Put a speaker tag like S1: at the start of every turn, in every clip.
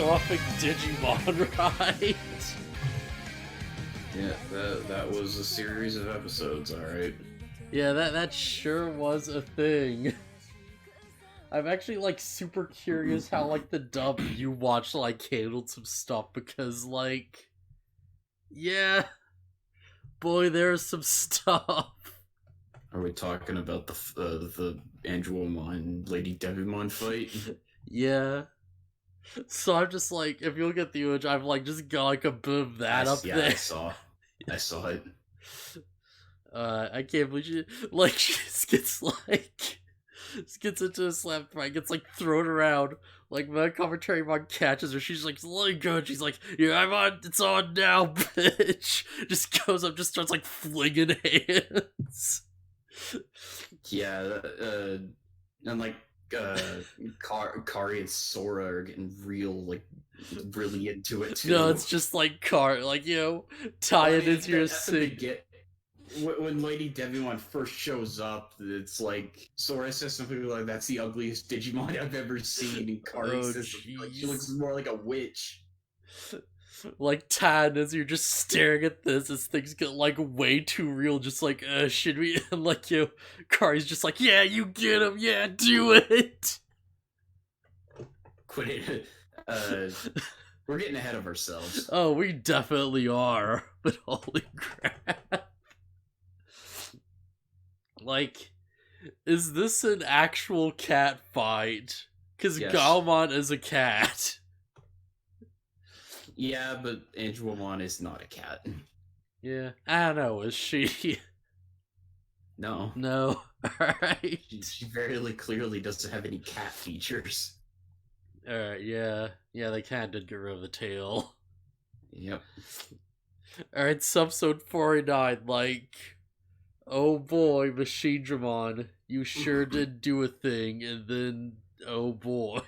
S1: epic Digimon ride.
S2: Yeah, that was a series of episodes, alright.
S1: Yeah, that sure was a thing. I'm actually like super curious how like the dub you watched like handled some stuff because like yeah, boy, there's some stuff.
S2: Are we talking about the Angelomon Lady Devimon fight?
S1: Yeah. So I'm just like, if you look at the image, I've like just got like a bit of that up
S2: Yeah,
S1: there.
S2: I saw it.
S1: I can't believe she like she gets into a slap fight, gets like thrown around. Like my commentary mom catches her, she's like, "Let go." And she's like, "Yeah, I'm on. It's on now, bitch." Just goes up, just starts like flinging hands.
S2: Yeah, and like Kari and Sora are getting really into it too.
S1: No, it's just like like tie it into your sig.
S2: When Lady Devimon first shows up, it's like Sora says something like, "That's the ugliest Digimon I've ever seen," and Kari says like, she looks more like a witch.
S1: Like 10 as you're just staring at this as things get like way too real, just like should we and like Kari's just like, yeah, you get him, yeah, do it.
S2: Quit it. We're getting ahead of ourselves.
S1: Oh, we definitely are. But holy crap. Like, is this an actual cat fight? Because yes. Galmon is a cat.
S2: Yeah, but Angelomon is not a cat.
S1: Yeah, I don't know. Is she?
S2: No.
S1: No. Alright.
S2: She very clearly doesn't have any cat features.
S1: Alright, yeah. Yeah, they kind of did get rid of the tail.
S2: Yep.
S1: Alright, episode 49, like, oh boy, Machine Dramon, you sure did do a thing, and then, oh boy.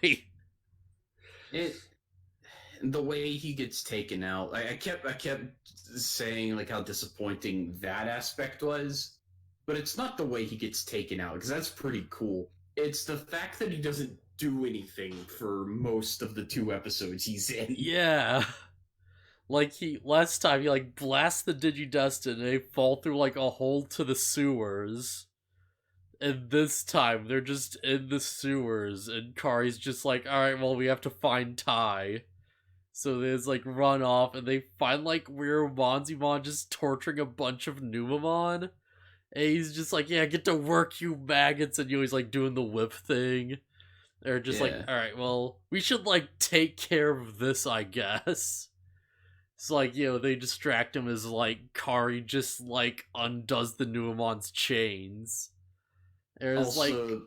S2: The way he gets taken out, I kept saying like how disappointing that aspect was, but it's not the way he gets taken out, because that's pretty cool. It's the fact that he doesn't do anything for most of the 2 episodes he's in.
S1: Yeah. Like, last time, he, like, blasts the Digidust and they fall through, like, a hole to the sewers. And this time, they're just in the sewers, and Kari's just like, alright, well, we have to find Tai. So they just, like, run off, and they find, like, weird Monzimon just torturing a bunch of Numamon. And he's just like, yeah, get to work, you maggots, and he's, like, doing the whip thing. They're just like, alright, well, we should, like, take care of this, I guess. It's like, they distract him as, like, Kari just, like, undoes the Nuamon's chains. There's,
S2: also,
S1: like,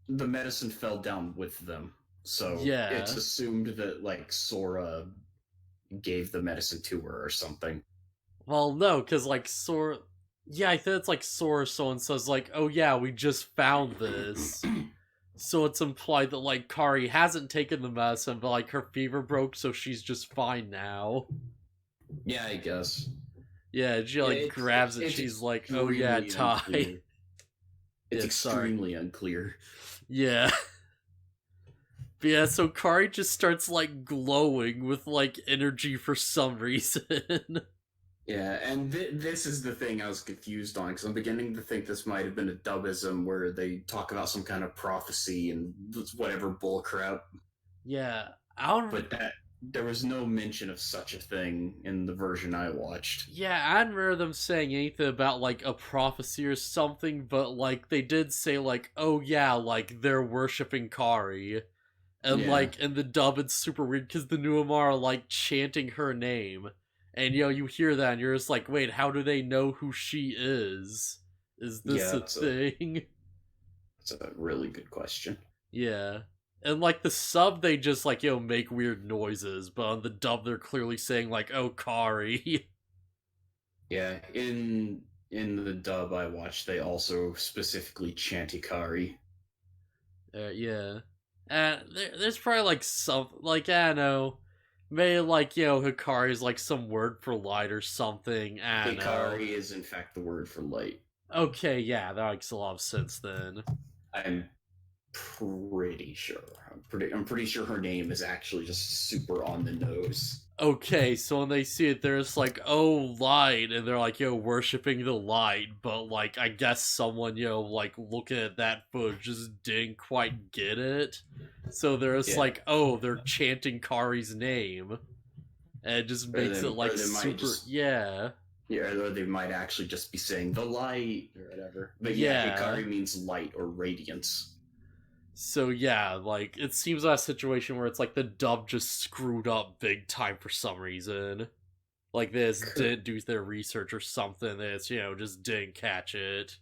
S2: the medicine fell down with them. So
S1: yeah.
S2: It's assumed that, like, Sora gave the medicine to her or something.
S1: Well, no, because, like, Sora... Yeah, I think it's, like, Sora someone says, like, oh yeah, we just found this. So it's implied that, like, Kari hasn't taken the medicine, but, like, her fever broke, so she's just fine now.
S2: Yeah, I guess.
S1: Yeah, she, like, grabs it, she's like, oh yeah, Tai.
S2: It's extremely unclear.
S1: Yeah. But yeah, so Kari just starts, like, glowing with, like, energy for some reason.
S2: Yeah, and this is the thing I was confused on, because I'm beginning to think this might have been a dubism where they talk about some kind of prophecy and whatever bullcrap.
S1: Yeah,
S2: But there was no mention of such a thing in the version I watched.
S1: Yeah, I didn't remember them saying anything about, like, a prophecy or something, but, like, they did say, like, oh yeah, like, they're worshipping Kari. And, like, in the dub, it's super weird, because the Nuamar are, like, chanting her name. And, you hear that, and you're just like, wait, how do they know who she is? Is this a thing?
S2: That's a really good question.
S1: Yeah. And, like, the sub, they just, like, make weird noises, but on the dub, they're clearly saying, like, oh, Kari.
S2: Yeah, in the dub I watched, they also specifically chant Ikari.
S1: Yeah. There's probably, like, some, like, I don't know, maybe, like, Hikari's, like, some word for light or something, I don't know.
S2: Hikari is, in fact, the word for light.
S1: Okay, yeah, that makes a lot of sense, then.
S2: pretty sure. I'm pretty sure her name is actually just super on the nose.
S1: Okay, so when they see it, they're just like, oh, light, and they're like, worshipping the light, but, like, I guess someone, like, looking at that footage just didn't quite get it. So they're just
S2: Yeah.
S1: like, oh, they're chanting Kari's name. And it just
S2: Or
S1: makes
S2: they
S1: it,
S2: or
S1: like,
S2: they might
S1: super,
S2: just
S1: yeah.
S2: yeah, or they might actually just be saying the light or whatever. But yeah,
S1: Yeah.
S2: Hikari means light or radiance.
S1: So yeah, like it seems like a situation where it's like the dub just screwed up big time for some reason. Like they just didn't do their research or something. They just, just didn't catch it.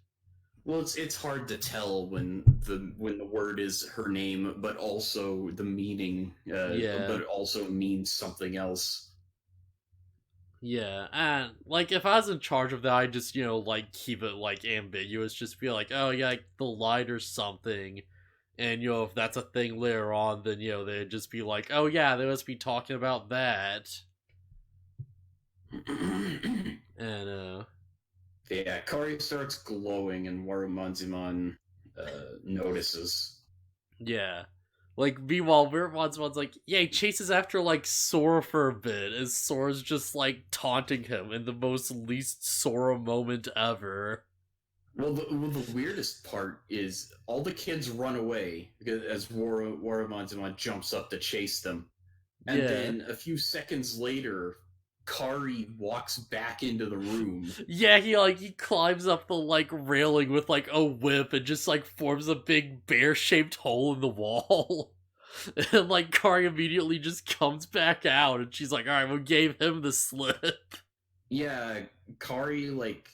S2: Well, it's hard to tell when the word is her name, but also the meaning,
S1: Yeah.
S2: but also means something else.
S1: Yeah. And like if I was in charge of that, I'd just, like keep it like ambiguous. Just be like, oh yeah, like, the light or something. And if that's a thing later on, then they'd just be like, oh yeah, they must be talking about that. And
S2: Yeah, Kari starts glowing, and Warumanzimon notices.
S1: yeah. Like, meanwhile, Miramon's like, yeah, he chases after, like, Sora for a bit, as Sora's just, like, taunting him in the most least Sora moment ever.
S2: Well, the weirdest part is all the kids run away as Warumanzimon jumps up to chase them. And
S1: Yeah.
S2: then a few seconds later, Kari walks back into the room.
S1: Yeah, he climbs up the, like, railing with, like, a whip and just, like, forms a big bear-shaped hole in the wall. And, like, Kari immediately just comes back out, and she's like, alright, we gave him the slip.
S2: Yeah, Kari, like,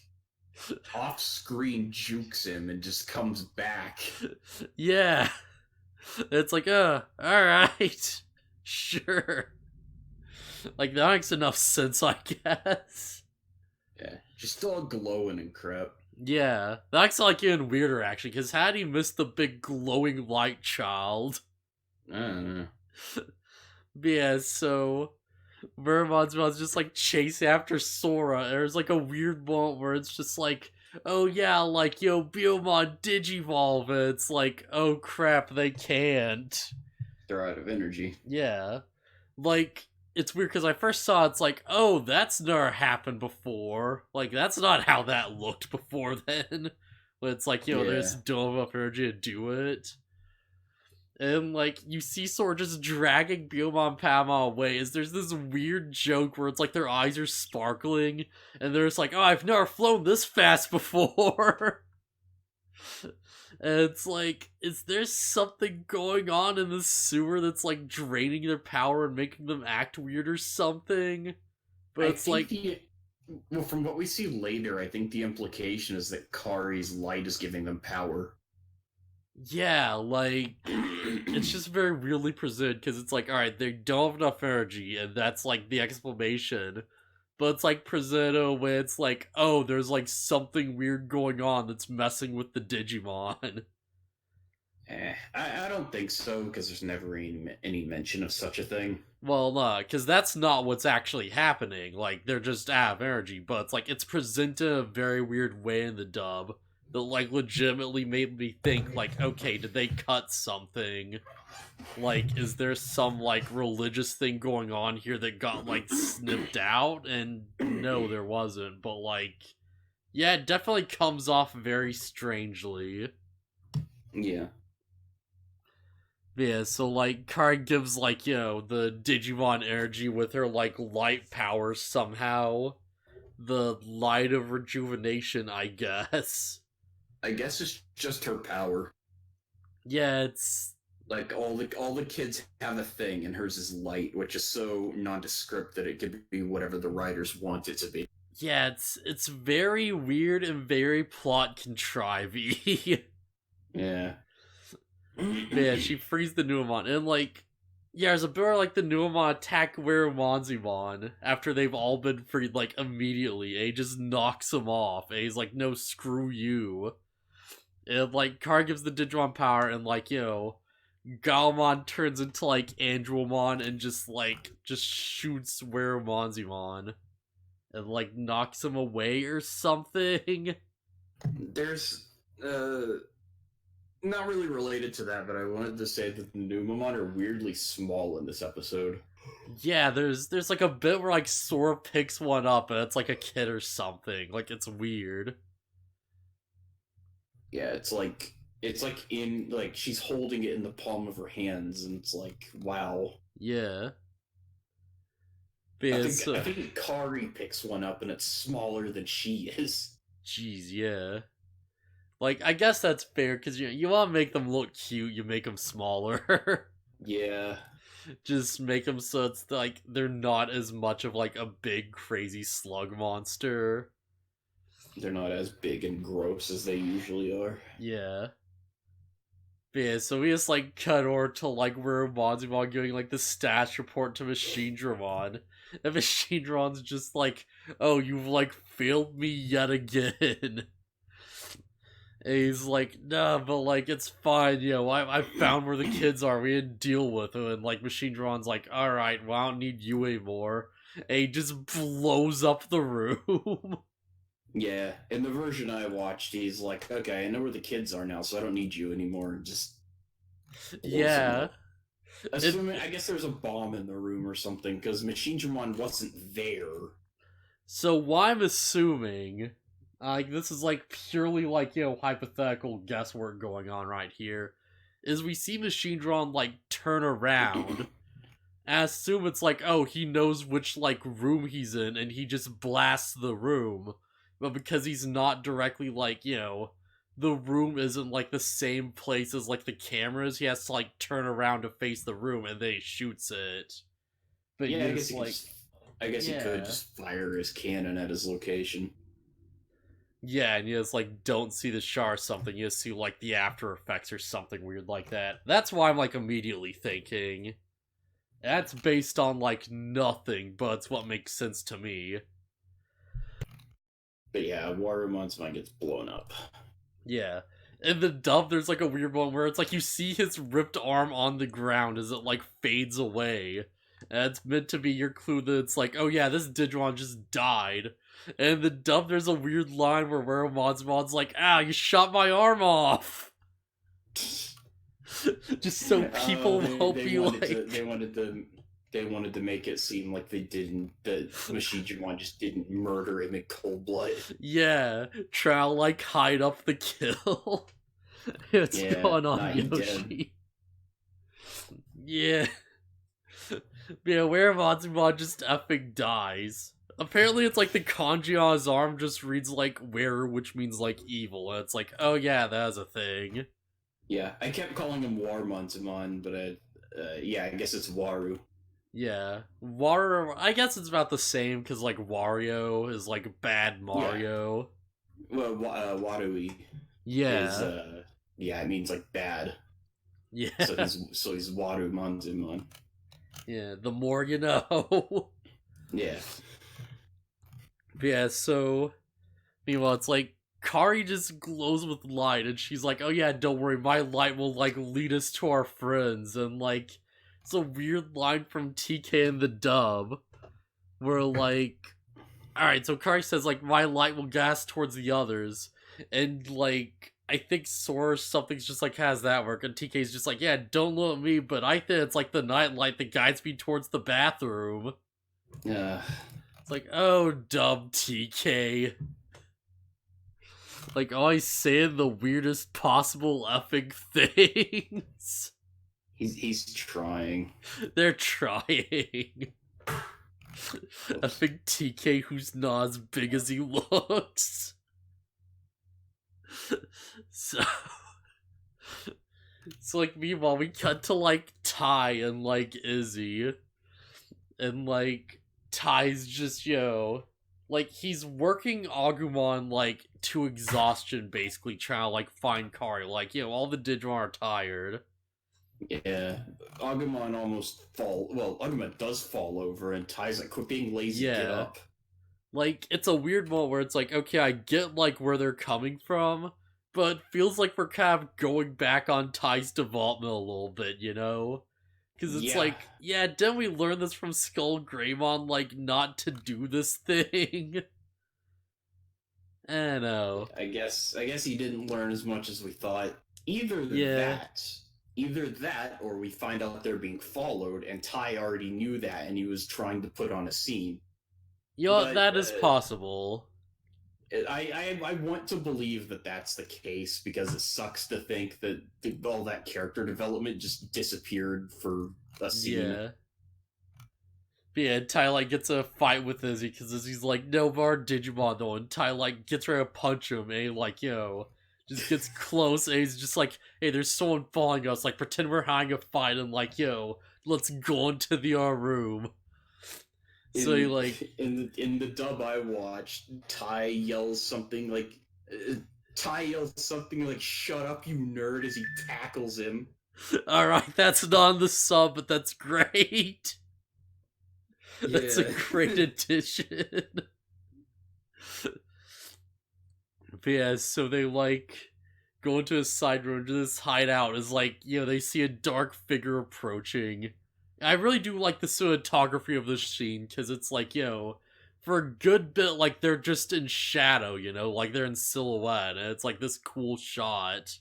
S2: off screen jukes him and just comes back.
S1: Yeah. It's like, alright. Sure. Like, that makes enough sense, I guess.
S2: Yeah, she's still glowing and crap.
S1: Yeah, that's like even weirder actually, because had he missed the big glowing light child?
S2: I don't know.
S1: But yeah, so Mermon's just like chasing after Sora. There's like a weird moment where it's just like, oh yeah, like Biomon Digivolve. And it's like, oh crap, they can't.
S2: They're out of energy.
S1: Yeah, like it's weird because I first saw it's like, oh, that's never happened before. Like that's not how that looked before then. But it's like, there's
S2: Yeah.
S1: don't have enough energy to do it. And like you see Sora just dragging Biomon Pama away as there's this weird joke where it's like their eyes are sparkling and they're just like, oh, I've never flown this fast before. And it's like, is there something going on in the sewer that's like draining their power and making them act weird or something? But
S2: I
S1: it's
S2: think
S1: like,
S2: the well, from what we see later, I think the implication is that Kari's light is giving them power.
S1: yeah, like it's just very weirdly presented because it's like, all right, they don't have enough energy, and that's like the explanation. But it's like presented in a way it's like, oh, there's like something weird going on that's messing with the Digimon.
S2: I don't think so because there's never any mention of such a thing.
S1: Well, no, because that's not what's actually happening. Like, they're just out of energy, but it's like it's presented in a very weird way in the dub that, like, legitimately made me think, like, okay, did they cut something? Like, is there some, like, religious thing going on here that got, like, snipped out? And no, there wasn't, but, like, yeah, it definitely comes off very strangely.
S2: Yeah.
S1: Yeah, so like Kari gives like, the Digimon energy with her like light powers somehow. The light of rejuvenation, I guess.
S2: I guess it's just her power.
S1: Yeah, it's
S2: Like all the kids have a thing, and hers is light, which is so nondescript that it could be whatever the writers want it to be.
S1: yeah, it's very weird and very plot contrivey.
S2: Yeah.
S1: Man, she frees the Nuamon and like yeah, there's a bit where like the Nuamon attack Werumanzimon after they've all been freed like immediately. And he just knocks him off. And he's like, no, screw you. And like Kar gives the Digimon power and like, Galmon turns into like Andromon and just shoots Werumanzimon and like knocks him away or something.
S2: There's uh not really related to that, but I wanted to say that the Numamon are weirdly small in this episode.
S1: Yeah, there's like a bit where like Sora picks one up and it's like a kid or something. Like it's weird.
S2: Yeah, it's like in like she's holding it in the palm of her hands, and it's like, wow.
S1: Yeah. But
S2: I
S1: yeah,
S2: think I think Kari picks one up and it's smaller than she is.
S1: jeez, yeah. Like I guess that's fair because you want to make them look cute, you make them smaller.
S2: Yeah,
S1: Just make them so it's like they're not as much of like a big crazy slug monster.
S2: they're not as big and gross as they usually are.
S1: Yeah. But yeah, so we just like cut over to like where Mazumon giving like the stats report to Machine Dramon. And Machine Dramon's just like, oh, you've like failed me yet again. And he's like, nah, but like it's fine, I found where the kids are, we didn't deal with them. And like Machine Dramon's like, alright, well I don't need you anymore. And he just blows up the room.
S2: Yeah, in the version I watched, he's like, okay, I know where the kids are now, so I don't need you anymore. And just
S1: Yeah.
S2: assuming, I guess there's a bomb in the room or something, because Machine Dramon wasn't there.
S1: So what I'm assuming, like this is like purely like hypothetical guesswork going on right here, is we see Machine Drawn like turn around. And I assume it's like, oh, he knows which like room he's in, and he just blasts the room. But because he's not directly like the room isn't like the same place as like the cameras, he has to like turn around to face the room, and then he shoots it. But
S2: Yeah, I guess he
S1: yeah.
S2: could just fire his cannon at his location.
S1: Yeah, and you just like don't see the shard or something, you just see like the after effects or something weird like that. That's why I'm like immediately thinking. That's based on like nothing, but it's what makes sense to me.
S2: But yeah, Warumon's mind gets blown up.
S1: Yeah. In the dub, there's like a weird one where it's like you see his ripped arm on the ground as it like fades away. And it's meant to be your clue that it's like, oh yeah, this Digimon just died. And in the dub, there's a weird line where Werumon's like, ah, you shot my arm off! Just so people won't be like...
S2: They wanted to make it seem like that Machine Dramon just didn't murder him in cold blood.
S1: Yeah, try to like hide up the kill. What's going on, Yoshi? Yeah. Yeah, where Mazumon just effing dies. Apparently it's like the kanji on his arm just reads like where, which means like evil. And it's like, oh yeah, that's a thing.
S2: Yeah, I kept calling him Warmonzumon, but yeah, I guess it's Waru.
S1: Yeah, Wario. I guess it's about the same because like Wario is like bad Mario.
S2: Yeah. Well, Warui.
S1: Yeah.
S2: Is, yeah, it means like bad.
S1: Yeah.
S2: So he's Waru Monzumon.
S1: Yeah. The more you know.
S2: Yeah.
S1: Yeah. So, meanwhile, it's like Kari just glows with light, and she's like, "Oh yeah, don't worry, my light will like lead us to our friends." And like, it's a weird line from TK in the dub, where like, all right, so Kari says like, "My light will gas towards the others," and like, I think Sora or something's just like, "Has that work?" And TK's just like, "Yeah, don't look at me, but I think it's like the night light that guides me towards the bathroom."
S2: Yeah.
S1: It's like, oh, dumb TK. Like, always saying the weirdest possible effing things.
S2: He's trying.
S1: They're trying. Effing TK who's not as big as he looks. So like, meanwhile, we cut to like Ty and like Izzy. And like, Ty's just, like, he's working Agumon, like, to exhaustion, basically, trying to, like, find Kari. Like, all the Digimon are tired.
S2: Yeah. Agumon Agumon does fall over, and Ty's like, quit being lazy, get up.
S1: Like, it's a weird moment where it's like, okay, I get, like, where they're coming from, but it feels like we're kind of going back on Ty's development a little bit, Because it's like, yeah, didn't we learn this from Skull Greymon, like, not to do this thing? I don't know.
S2: I guess he didn't learn as much as we thought. Either
S1: Yeah.
S2: that, either that, or we find out they're being followed, and Ty already knew that, and he was trying to put on a scene.
S1: You know what?
S2: But
S1: That is possible.
S2: I want to believe that that's the case because it sucks to think that all that character development just disappeared for a scene.
S1: Yeah. But yeah, Ty like gets a fight with Izzy because Izzy's like, no more Digimon though, and Ty like gets ready to punch him, and he like, just gets close, and he's just like, hey, there's someone following us, like pretend we're having a fight, and like, let's go into the room. So he
S2: In
S1: like,
S2: in the dub I watched, Ty yells something like "Shut up, you nerd!" as he tackles him.
S1: all right, that's not on the sub, but that's great. That's a
S2: Yeah,
S1: great addition. But yeah, so they like go into a side room to this hideout. Is like, they see a dark figure approaching. I really do like the cinematography of this scene because it's like, for a good bit, like they're just in shadow, like they're in silhouette, and it's like this cool shot.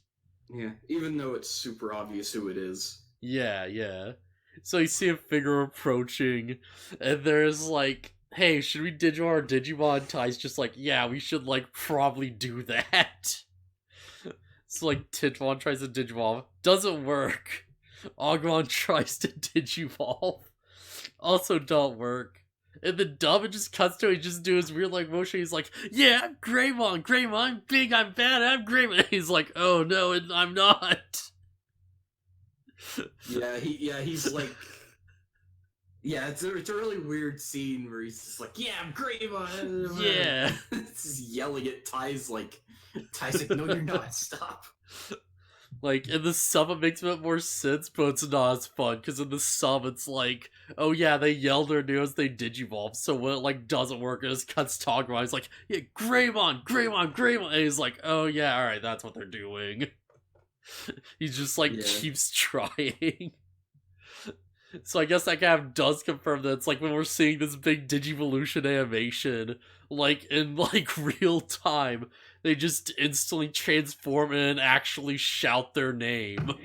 S2: yeah. Even though it's super obvious who it is.
S1: Yeah, yeah. So you see a figure approaching, and there's like, hey, should we Digimon or Digimon? Ty's just like, yeah, we should like probably do that. So like Titmon tries to Digivolve. Doesn't work. Agumon tries to Digivolve. Also don't work. And the dub, it just cuts to he just do his weird like motion. He's like, yeah, I'm Greymon, Greymon, I'm big, I'm bad, I'm Greymon. He's like, oh no, I'm not.
S2: He's like, yeah, it's a really weird scene where he's just like, yeah, I'm Greymon.
S1: Yeah.
S2: Just yelling at Ty's like, no, you're not. Stop.
S1: Like, in the sub, it makes a bit more sense, but it's not as fun, because in the sub, it's like, oh yeah, they yell their news, they Digivolve, so when it, like, doesn't work, it just cuts Togma, he's like, yeah, Greymon, Greymon, Greymon, and he's like, oh yeah, alright, that's what they're doing. He just, like, keeps trying. So I guess that kind of does confirm that it's like when we're seeing this big Digivolution animation, like in like real time, they just instantly transform and actually shout their name.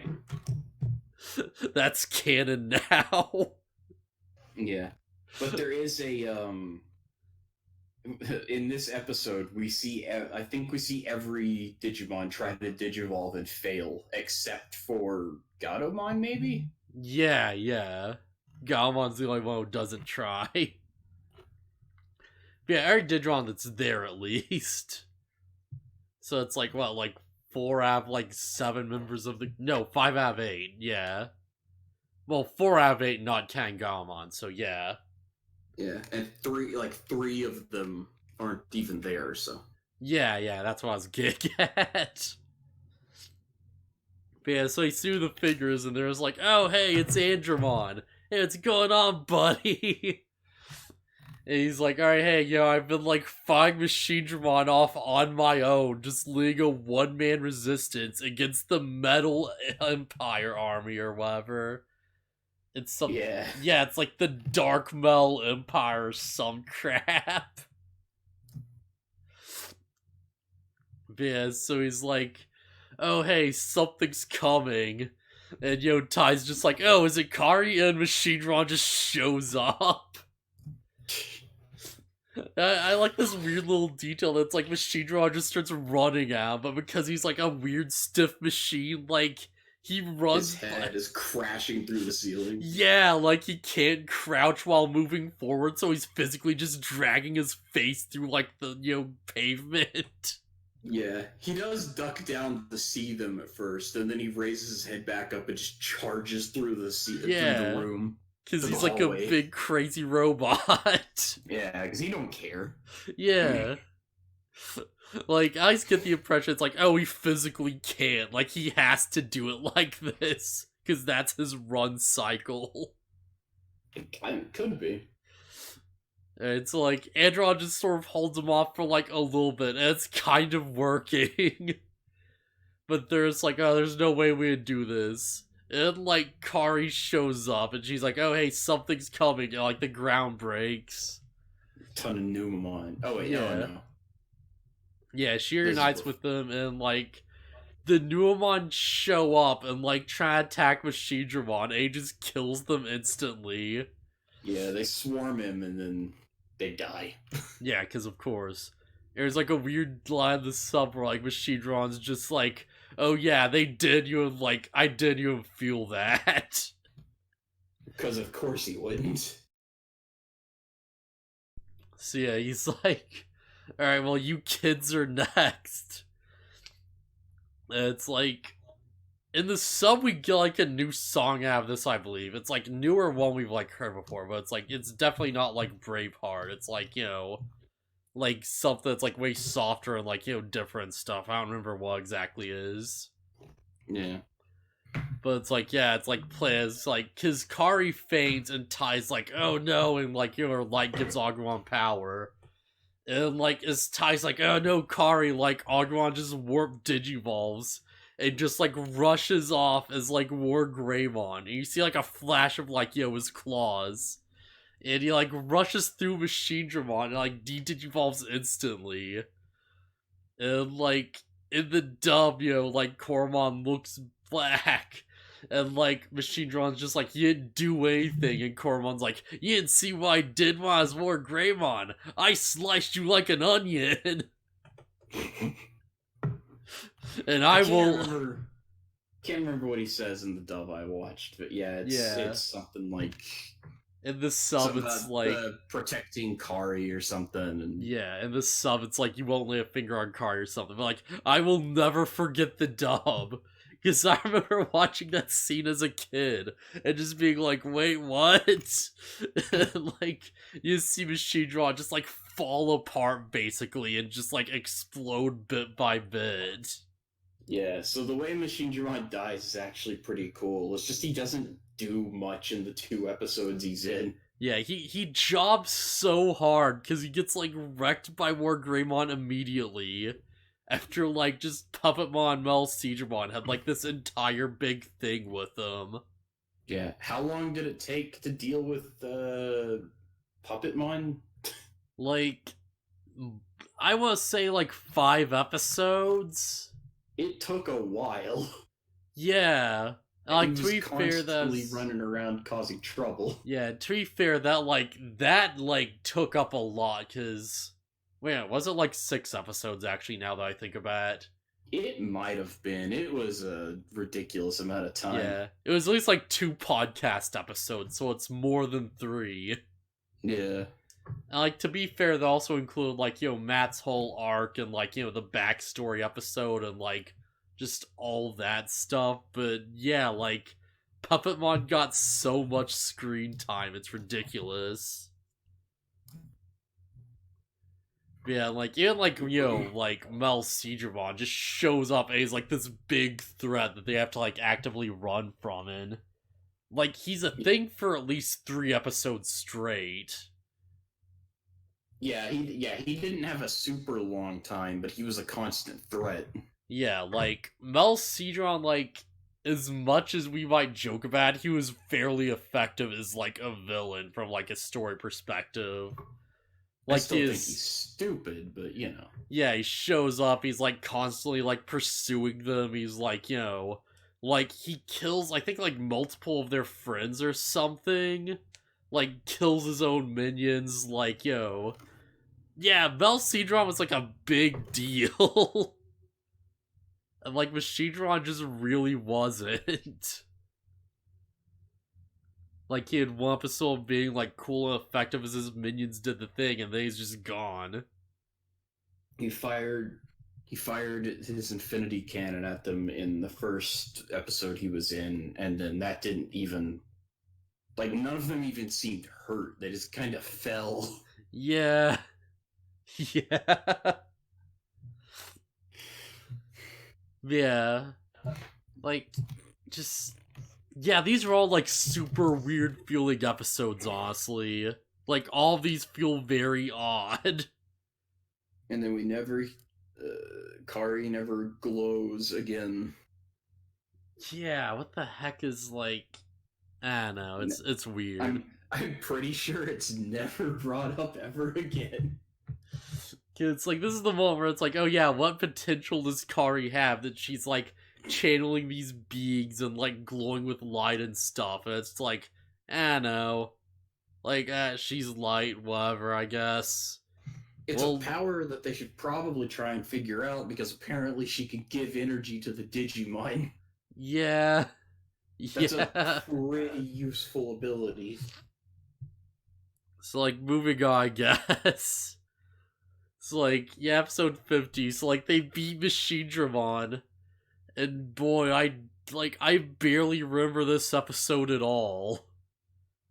S1: That's canon now.
S2: Yeah, but there is a in this episode I think we see every Digimon try to Digivolve and fail except for Gatomon, maybe.
S1: Yeah. Galmon's the only one who doesn't try. Yeah, every Digimon that's there at least. So it's like, what, like 4 out of like 7 members of the. No, 5 out of 8, yeah. Well, 4 out of 8 not Kangamon, so yeah.
S2: Yeah, and three of them aren't even there, so.
S1: Yeah, that's what I was getting at. But yeah, so he threw the figures, and there's like, oh, hey, it's Andromon. Hey, what's going on, buddy? And he's like, alright, hey, I've been like fighting Machinedramon off on my own, just leading a one-man resistance against the Metal Empire army or whatever. It's some, yeah, it's like the Dark Metal Empire or some crap. But yeah, so he's like, oh hey, something's coming. And Ty's just like, oh, is it Kari? And Machinedramon just shows up. I like this weird little detail that's like Machinedramon just starts running out, but because he's like a weird stiff machine, like he runs.
S2: His head is crashing through the ceiling.
S1: Yeah, like he can't crouch while moving forward, so he's physically just dragging his face through like the pavement.
S2: Yeah, he does duck down to see them at first, and then he raises his head back up and just charges through through the room.
S1: Because he's like a big crazy robot.
S2: Yeah, because he don't care.
S1: Yeah. Like, I just get the impression it's like, oh, he physically can't. Like, he has to do it like this. Because that's his run cycle.
S2: It kind of could be.
S1: It's like, Andron just sort of holds him off for like a little bit, and it's kind of working. But there's like, oh, there's no way we would do this. And like, Kari shows up, and she's like, oh, hey, something's coming. And like, the ground breaks.
S2: Ton of Numamon. Oh, wait,
S1: yeah.
S2: no.
S1: Yeah, she reunites with them, and like, the Nuamon show up and like try to attack Machidramon, and he just kills them instantly.
S2: Yeah, they swarm him and then they die.
S1: Yeah, because of course. There's like a weird line in the sub where like Machidron's just like, oh yeah, they did you, and like, I did you and feel that.
S2: Because of course he wouldn't.
S1: So yeah, he's like, alright, well, you kids are next. And it's like, in the sub, we get like a new song out of this, I believe. It's like newer one we've like heard before, but it's like, it's definitely not like Braveheart. It's like, you know, like something that's like way softer and like, you know, different stuff. I don't remember what exactly is.
S2: Yeah.
S1: But it's like, yeah, it's like plays like cause Kari faints and Tai's like, oh no, and like, you know, her light gives Agumon power. And like as Tai's like, oh no, Kari, like Agumon just warp digivolves and just like rushes off as like War Greymon. And you see like a flash of like, yo, his claws. And he like rushes through Machidramon and like de-digivolves instantly. And like in the dub, you know, like Koromon looks black. And like Machidron's just like, you didn't do anything, and Koromon's like, you didn't see what I did when I was War Greymon. I sliced you like an onion. And I will
S2: Can't remember what he says in the dub I watched, but yeah, it's something like
S1: in the sub it's like
S2: protecting Kari or something. And
S1: yeah, in the sub it's like you won't lay a finger on Kari or something. But like I will never forget the dub. Because I remember watching that scene as a kid and just being like, wait, what? And, like, you see Machidron just, like, fall apart, basically, and just, like, explode bit by bit.
S2: Yeah, so the way Machidron dies is actually pretty cool. It's just he doesn't do much in the 2 episodes he's in.
S1: Yeah, he jobs so hard because he gets, like, wrecked by War Greymon immediately. After, like, just Puppetmon, Seedramon had, like, this entire big thing with them.
S2: Yeah. How long did it take to deal with, Puppetmon?
S1: Like, I want to say, like, 5 episodes?
S2: It took a while.
S1: Yeah. Like, to be fair,
S2: that's running around causing trouble.
S1: Yeah, to be fair, that took up a lot, because... Wait, was it like 6 episodes actually, now that I think about it?
S2: It might have been. It was a ridiculous amount of time.
S1: Yeah. It was at least like 2 podcast episodes, so it's more than 3.
S2: Yeah.
S1: And, like, to be fair, they also include, like, you know, Matt's whole arc and, like, you know, the backstory episode and, like, just all that stuff. But, yeah, like, Puppetmon got so much screen time, it's ridiculous. Yeah, like, even, like, you know, like, Seedramon just shows up and he's, like, this big threat that they have to, like, actively run from in. Like, he's a thing for at least 3 episodes straight.
S2: Yeah, he didn't have a super long time, but he was a constant threat.
S1: Yeah, like, Seedramon, like, as much as we might joke about it, he was fairly effective as, like, a villain from, like, a story perspective.
S2: Like, I still think he's stupid, but, you know.
S1: Yeah, he shows up, he's, like, constantly, like, pursuing them, he's, like, you know, like, he kills, I think, like, multiple of their friends or something, like, kills his own minions, like, yo. Yeah, Seedramon was, like, a big deal. And, like, Machidron just really wasn't. Like, he had one episode being, like, cool and effective as his minions did the thing, and then he's just gone.
S2: He fired his infinity cannon at them in the first episode he was in, and then that didn't even... Like, none of them even seemed hurt. They just kind of fell.
S1: Yeah. Yeah. Yeah. Like, just... Yeah, these are all, like, super weird feeling episodes, honestly. Like, all of these feel very odd.
S2: And then we never... Kari never glows again.
S1: Yeah, what the heck is, like... I don't know, it's weird.
S2: I'm pretty sure it's never brought up ever again.
S1: It's like, this is the moment where it's like, oh yeah, what potential does Kari have that she's, like, channeling these beings and like glowing with light and stuff, and it's like, I know, like, she's light, whatever, I guess.
S2: It's a
S1: Well,
S2: power that they should probably try and figure out because apparently she can give energy to the Digimon.
S1: yeah,
S2: That's a
S1: yeah.
S2: pretty useful ability.
S1: So like, moving on, I guess. So like, yeah, episode 50. So like, they beat Machine Dramon, and boy, I barely remember this episode at all.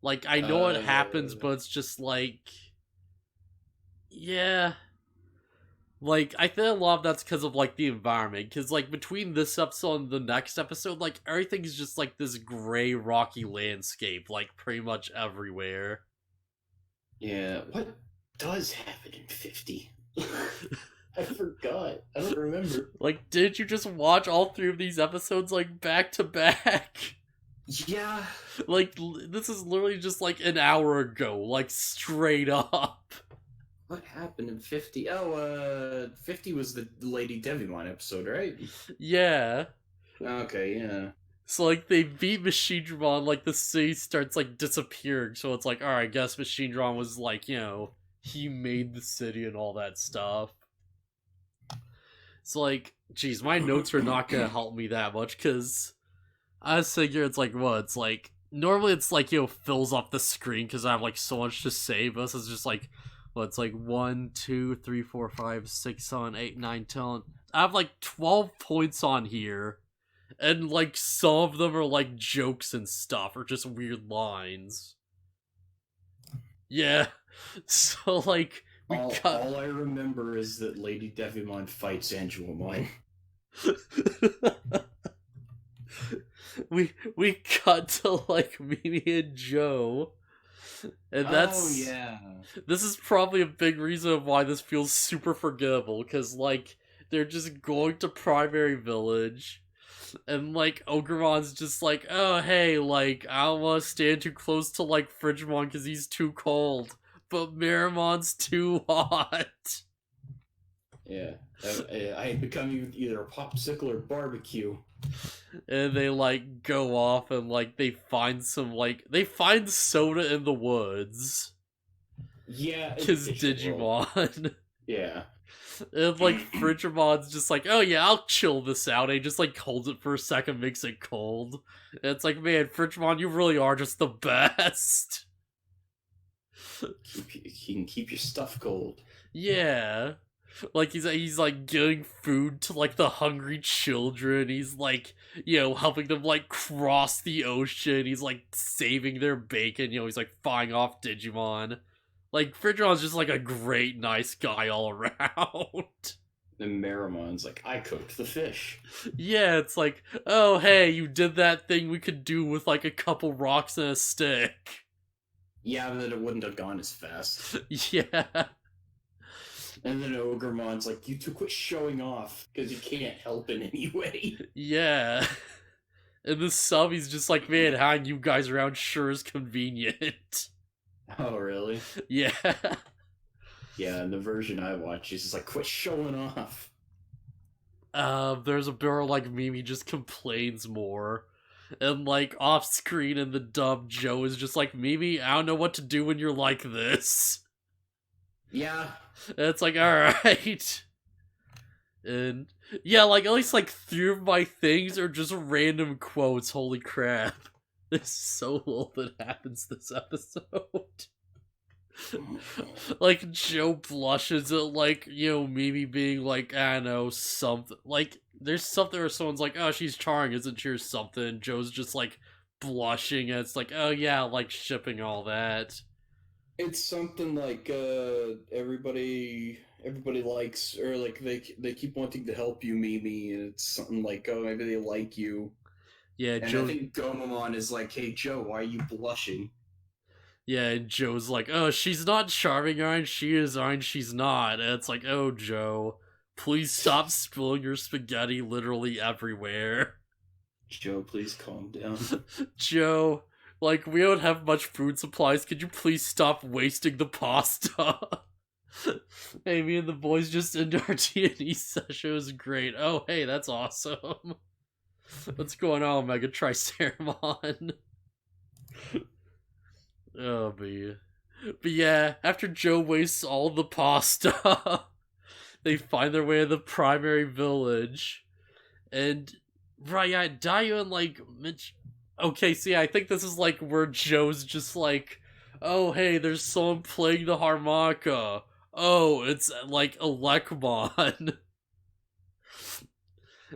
S1: Like, I know what happens, but it's just like, yeah. Like, I think a lot of that's because of, like, the environment. Because, like, between this episode and the next episode, like, everything's just, like, this gray, rocky landscape, like, pretty much everywhere.
S2: Yeah, what does happen in 50? I forgot. I don't remember.
S1: Like, did you just watch all three of these episodes, like, back to back?
S2: Yeah.
S1: Like, this is literally just, like, an hour ago, like, straight up.
S2: What happened in 50? Oh, 50 was the Lady Devimon episode, right?
S1: Yeah.
S2: Okay, yeah.
S1: So, like, they beat Machine Dramon, like, the city starts, like, disappearing, so it's like, alright, I guess Machine Dramon was, like, you know, he made the city and all that stuff. So, like, geez, my notes are not gonna help me that much, because I was thinking it's like, what, it's like, normally it's like, you know, fills up the screen, because I have, like, so much to say, but this is just like, well, it's like 1, 2, 3, 4, 5, 6, 7, 8, 9, 10. I have like 12 points on here, and like some of them are like jokes and stuff, or just weird lines. Yeah, so like we cut.
S2: All I remember is that Lady Devimon fights Angelomon.
S1: we cut to like Mimi and Joe. And that's
S2: yeah.
S1: This is probably a big reason of why this feels super forgettable, because like they're just going to Primary Village, and like Ogremon's just like, oh hey, like I don't want to stand too close to like Frigimon because he's too cold, but Miramon's too hot.
S2: Yeah, I had become either a popsicle or barbecue.
S1: And they like go off and like they find soda in the woods.
S2: Yeah,
S1: Because Digimon.
S2: Yeah.
S1: And like Frigimon's just like, oh yeah, I'll chill this out. And he just like holds it for a second, makes it cold. And it's like, man, Frigimon, you really are just the best.
S2: You can keep your stuff cold.
S1: Yeah. Like he's like giving food to like the hungry children. He's like, you know, helping them like cross the ocean. He's like saving their bacon. You know, he's like fighting off Digimon. Like Frigimon's just like a great, nice guy all around.
S2: And Maramon's like, I cooked the fish.
S1: Yeah, it's like, oh hey, you did that thing we could do with like a couple rocks and a stick.
S2: Yeah, but it wouldn't have gone as fast.
S1: Yeah.
S2: And then Ogremon's like, you two quit showing off, because you can't help it anyway.
S1: Yeah. And the sub, he's just like, man, hanging you guys around sure is convenient.
S2: Oh, really?
S1: Yeah.
S2: Yeah, in the version I watched, he's just like, quit showing off.
S1: There's a bit like Mimi just complains more. And like off screen in the dub, Joe is just like, Mimi, I don't know what to do when you're like this.
S2: Yeah.
S1: And it's like, alright. And yeah, like at least like 3 of my things are just random quotes, holy crap. There's so little that happens this episode. Like Joe blushes at like, you know, Mimi being like, I don't know, something like there's something where someone's like, oh, she's charming, isn't she, or something. Joe's just like blushing, and it's like, oh yeah, like shipping all that.
S2: It's something like everybody likes, or like they keep wanting to help you, Mimi, and it's something like, oh, maybe they like you.
S1: Yeah,
S2: And
S1: Joe.
S2: I think Gomamon is like, hey Joe, why are you blushing?
S1: Yeah, and Joe's like, oh, she's not charming, aren't she? Aren't she's not? And it's like, oh, Joe, please stop spilling your spaghetti literally everywhere.
S2: Joe, please calm down.
S1: Joe, like, we don't have much food supplies. Could you please stop wasting the pasta? Hey, me and the boys just ended our D&D session. It was great. Oh, hey, that's awesome. What's going on, Mega Triceramon? Oh, man. But yeah, after Joe wastes all the pasta, they find their way to the primary village. And, right, yeah, Dio and, like, Mitch. Okay, see, I think this is, like, where Joe's just like, oh, hey, there's someone playing the harmonica. Oh, it's, like, Elecmon.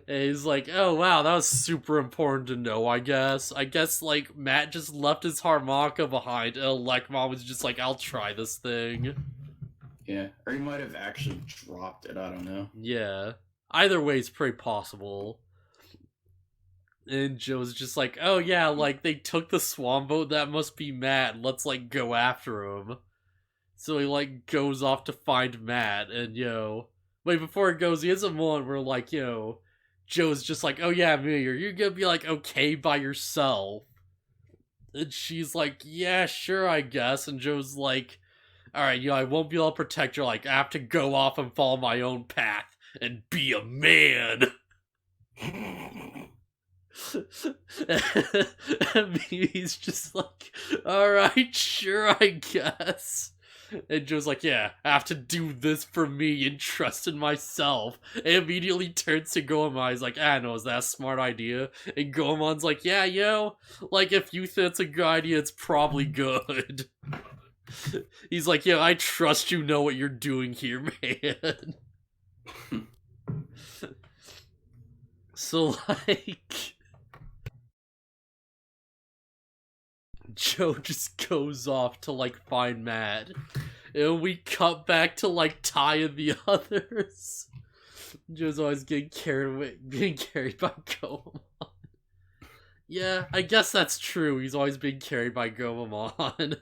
S1: And he's like, oh, wow, that was super important to know, I guess. I guess, like, Matt just left his harmonica behind, and Elecmon was just like, I'll try this thing.
S2: Yeah, or he might have actually dropped it, I don't know.
S1: Yeah. Either way is pretty possible. And Joe's just like, oh yeah, like, they took the swan boat, that must be Matt, let's, like, go after him. So he, like, goes off to find Matt, and, wait, before it goes, he has a moment where, like, Joe's just like, oh yeah, Amelia, you're gonna be, like, okay by yourself. And she's like, yeah, sure, I guess. And Joe's like, alright, I won't be able to protect you, like, I have to go off and follow my own path and be a man. And he's just like, alright, sure, I guess. And Joe's like, yeah, I have to do this for me and trust in myself. And immediately turns to Goemon. He's like, no, is that a smart idea? And Goemon's like, yeah, like, if you think it's a good idea, it's probably good. He's like, yeah, I trust you know what you're doing here, man. So, like, Joe just goes off to, like, find Matt. And we cut back to, like, Ty and the others. Joe's always getting carried by Goemon. Yeah, I guess that's true. He's always being carried by Goemon.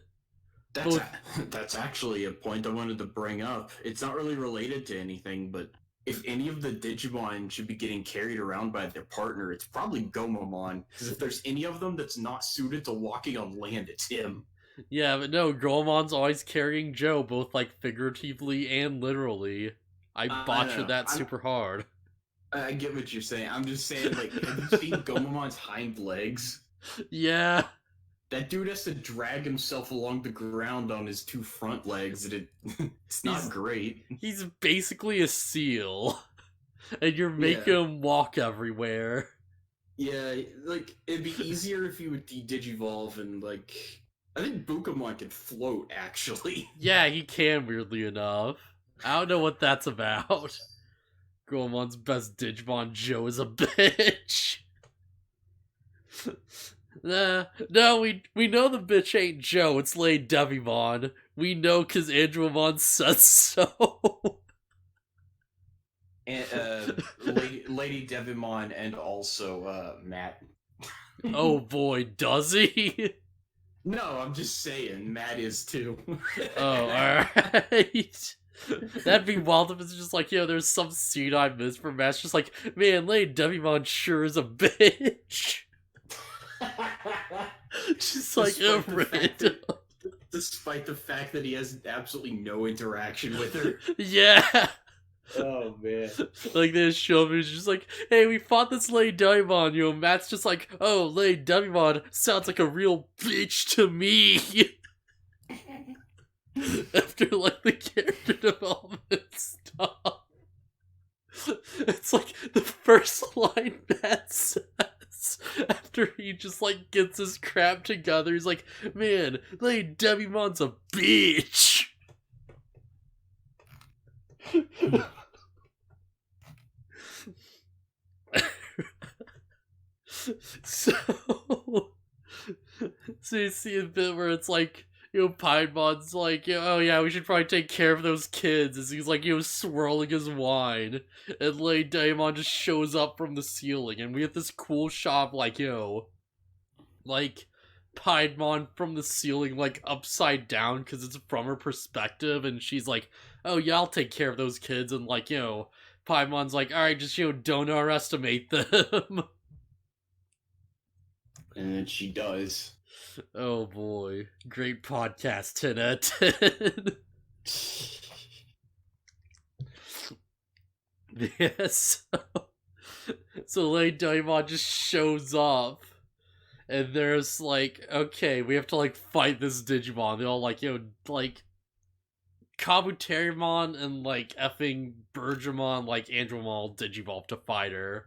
S2: That's actually a point I wanted to bring up. It's not really related to anything, but if any of the Digimon should be getting carried around by their partner, it's probably Goemon. Because if there's any of them that's not suited to walking on land, it's him.
S1: Yeah, but no, Goemon's always carrying Joe, both, like, figuratively and literally. I botched that super hard.
S2: I get what you're saying. I'm just saying, like, have you seen Goemon's hind legs?
S1: Yeah.
S2: That dude has to drag himself along the ground on his two front legs, and it's not great.
S1: He's basically a seal. And you're making him walk everywhere.
S2: Yeah, like, it'd be easier if you would digivolve and, like, I think Bukamon can float, actually.
S1: Yeah, he can, weirdly enough. I don't know what that's about. Goemon's best Digimon, Joe, is a bitch. No, we know the bitch ain't Joe, it's Lady Devimon. We know because Andromon says so.
S2: And, Lady Devimon and also, Matt.
S1: Oh boy, does he?
S2: No, I'm just saying, Matt is too.
S1: Oh, alright. That'd be wild if it's just like, there's some scene I missed from Matt's just like, man, Lady Devimon sure is a bitch. Just like, random.
S2: Despite the fact that he has absolutely no interaction with her.
S1: Yeah.
S2: Oh, man.
S1: Like, they show me, just like, hey, we fought this Lady Devimon, Matt's just like, oh, Lady Devimon sounds like a real bitch to me. After, like, the character development stuff. It's like the first line Matt says after he just, like, gets his crap together. He's like, man, Lady Devimon's a bitch. So you see a bit where it's like, Pinemon's like, oh yeah, we should probably take care of those kids, as he's like, swirling his wine, and Lady Daimon just shows up from the ceiling, and we have this cool shot of, like, like, Pinemon from the ceiling, like, upside down, because it's from her perspective, and she's like, oh yeah, I'll take care of those kids, and, like, Pinemon's like, alright, just, don't underestimate them.
S2: And then she does.
S1: Oh boy. Great podcast, 10 out of 10. Yeah, so So Lady Devimon just shows up, and there's like, okay, we have to like fight this Digimon. They all like, like Kabuterimon and like effing Bergemon, like Andromon all Digivolve to fight her.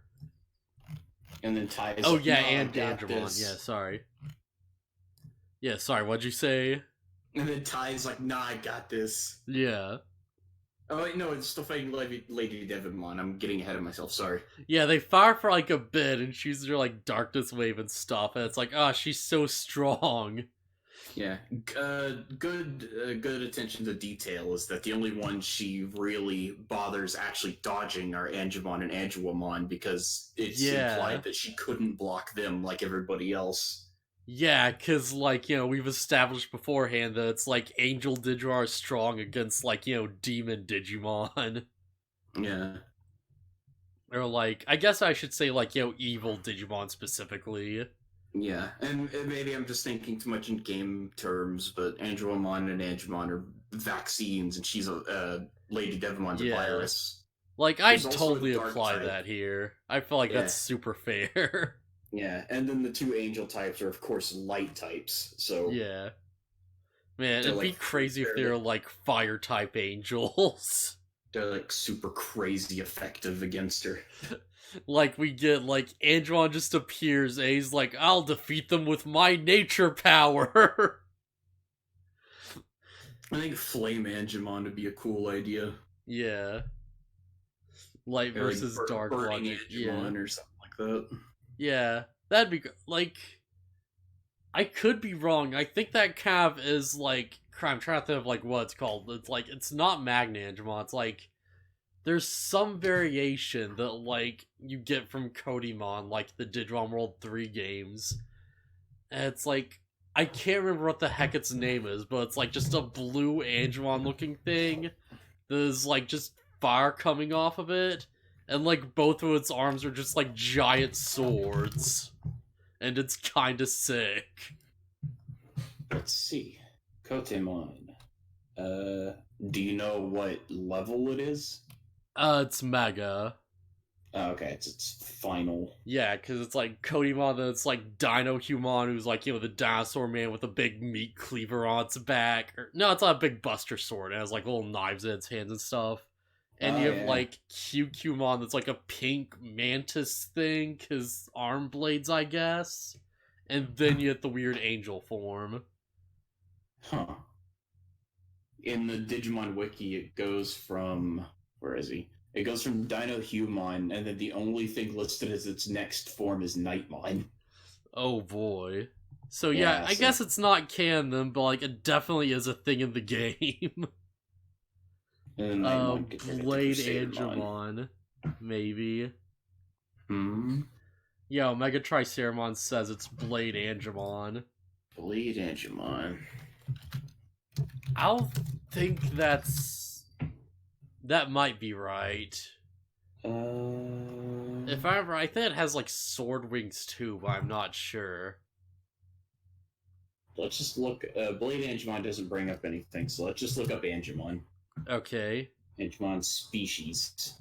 S2: And then Ty is
S1: Oh
S2: like,
S1: yeah,
S2: "Nah, I
S1: and
S2: got
S1: Andromon.
S2: this."
S1: Yeah, sorry. Yeah, sorry. What'd you say?
S2: And then Ty's like, "Nah, I got this."
S1: Yeah.
S2: Oh wait, no, it's still fighting Lady Devimon. I'm getting ahead of myself. Sorry.
S1: Yeah, they fire for like a bit, and she uses her like darkness wave and stuff, and it's like, oh, she's so strong.
S2: Yeah, good attention to detail is that the only one she really bothers actually dodging are Angemon and Angelomon because it's implied that she couldn't block them like everybody else.
S1: Yeah, because, like, we've established beforehand that it's like Angel Digimon are strong against, like, Demon Digimon.
S2: Yeah.
S1: Or, like, I guess I should say, like, evil Digimon specifically.
S2: Yeah, and maybe I'm just thinking too much in game terms, but Angelomon and Angemon are vaccines, and she's a Lady Devimon's a virus.
S1: Like, I'd totally apply
S2: type.
S1: that here. I feel like that's super fair.
S2: Yeah, and then the two angel types are, of course, light types, so...
S1: Yeah. Man, it'd be crazy if they're, like, fire-type angels.
S2: They're, like, super crazy effective against her.
S1: Like, we get, like, Andron just appears, and he's like, I'll defeat them with my nature power!
S2: I think Flame Angemon would be a cool idea.
S1: Yeah. Light versus
S2: like
S1: dark
S2: Burning
S1: logic.
S2: Angemon or something like that.
S1: Yeah. That'd be, like... I could be wrong. I think that kind of is, like... I'm trying to think of, like, what it's called. It's, like, it's not Magna Angemon. It's, like... There's some variation that, like, you get from Kodimon, like the Digimon World 3 games. And it's like, I can't remember what the heck its name is, but it's like just a blue Angemon looking thing. There's like just fire coming off of it. And like both of its arms are just like giant swords. And it's kinda sick.
S2: Let's see. Kotemon. Do you know what level it is?
S1: It's Mega.
S2: Oh, okay, it's its final.
S1: Yeah, because it's like Kodimon, then it's like Dino Human, who's like, the dinosaur man with a big meat cleaver on its back. No, it's not a big buster sword. It has like little knives in its hands and stuff. And you have like QQmon that's like a pink mantis thing, his arm blades, I guess. And then you get the weird angel form.
S2: Huh. In the Digimon wiki, it goes from... Where is he? It goes from Dino Human, and then the only thing listed as its next form is Nightmon.
S1: Oh boy. So yeah, I guess it's not canon, but like it definitely is a thing in the game. Blade Angemon. Maybe. Yeah, Omega Triceramon says it's Blade Angemon.
S2: Blade Angemon.
S1: I'll think that might be right. If I remember, I think it has like sword wings too, but I'm not sure.
S2: Let's just look. Blade Angemon doesn't bring up anything, so let's just look up Angemon.
S1: Okay.
S2: Angemon species.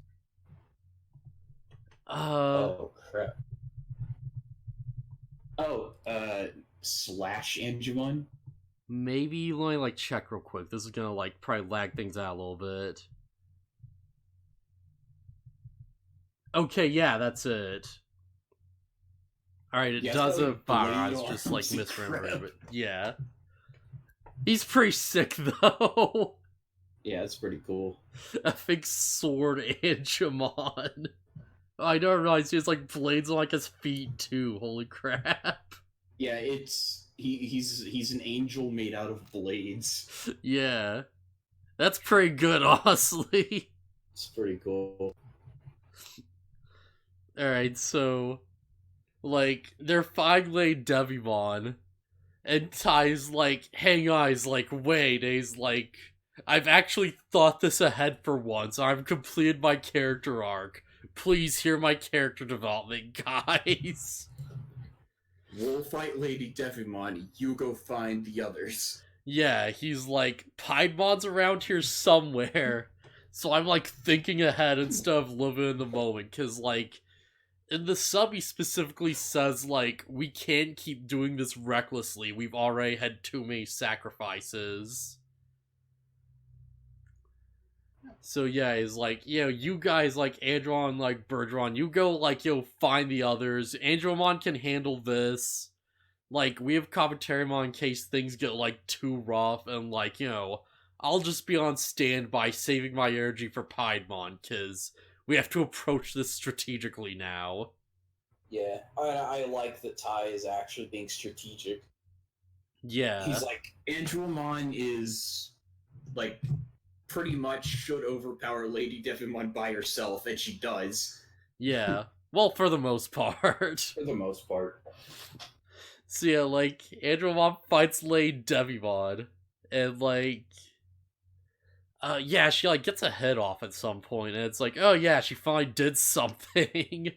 S1: Oh
S2: crap. Oh, slash Angemon?
S1: Maybe let me like check real quick. This is gonna like probably lag things out a little bit. Okay, yeah, that's it. Alright, it does a fire. I was just like misremembering it. Yeah. He's pretty sick though.
S2: Yeah, it's pretty cool.
S1: A big sword Angemon. I don't realize he has like blades on like his feet too. Holy crap.
S2: Yeah, he's an angel made out of blades.
S1: Yeah. That's pretty good, honestly.
S2: It's pretty cool.
S1: Alright, so like they're five-blade Devimon, and Ty's like, hang on, he's like, wait, and he's like, I've actually thought this ahead for once. I've completed my character arc. Please hear my character development, guys.
S2: We'll fight Lady Devimon, you go find the others.
S1: Yeah, he's like, Piedmon's around here somewhere. So I'm like thinking ahead instead of living in the moment, because like, in the sub, he specifically says, like, we can't keep doing this recklessly. We've already had too many sacrifices. So yeah, he's like, you guys, like, Andromon, like, Bergeron, you go, like, find the others. Andromon can handle this. Like, we have Commentariumon in case things get, like, too rough, and, like, I'll just be on standby saving my energy for Piedmon, because we have to approach this strategically now.
S3: Yeah, I like that Tai is actually being strategic.
S1: Yeah.
S2: He's like, Andromon is, like, pretty much should overpower Lady Devimon by herself, and she does.
S1: Yeah. Well, for the most part.
S3: For the most part.
S1: So yeah, like, Andromon fights Lady Devimon, and, like, yeah, she, like, gets a head off at some point, and it's like, oh yeah, she finally did something.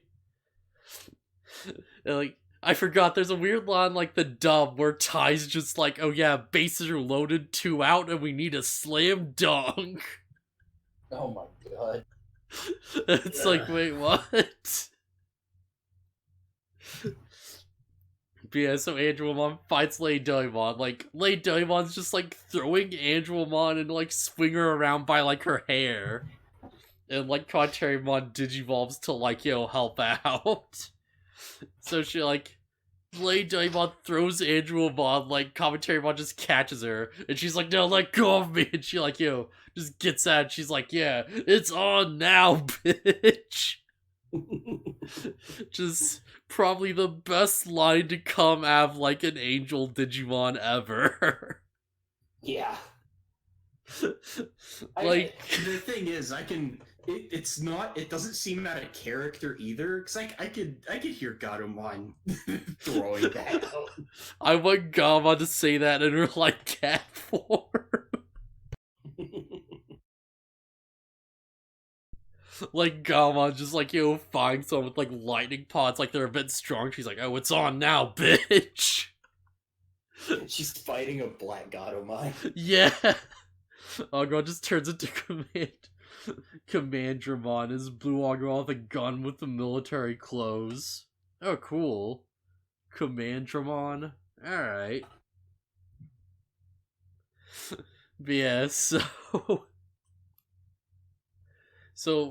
S1: And, like, I forgot, there's a weird line, like, the dub, where Ty's just like, oh yeah, bases are loaded, 2 out, and we need a slam dunk.
S3: Oh my god.
S1: It's like, wait, what? But yeah, so Andromon fights Lady Devimon. Like, Lady Devimon's just, like, throwing Andromon and, like, swing her around by, like, her hair. And, like, Contrariumon digivolves to, like, help out. So she, like, Lady Devimon throws Andromon, like, Commentarymon just catches her. And she's like, no, let go of me. And she, like, just gets out. She's like, yeah, it's on now, bitch. Just probably the best line to come out of, like, an angel Digimon ever.
S3: Yeah.
S1: Like,
S2: the thing is, it doesn't seem out of character either, because I could hear Gatomon throwing that out.
S1: I want Gamma to say that in her, like, cat form. Like, Gamma just, like, finds someone with, like, lightning pods, like, they're a bit strong. She's like, oh, it's on now, bitch.
S3: She's fighting a black Gatomon.
S1: Yeah. Agron just turns into Commandramon, his blue Agron with a gun with the military clothes. Oh, cool. Commandramon. Alright. But yeah, so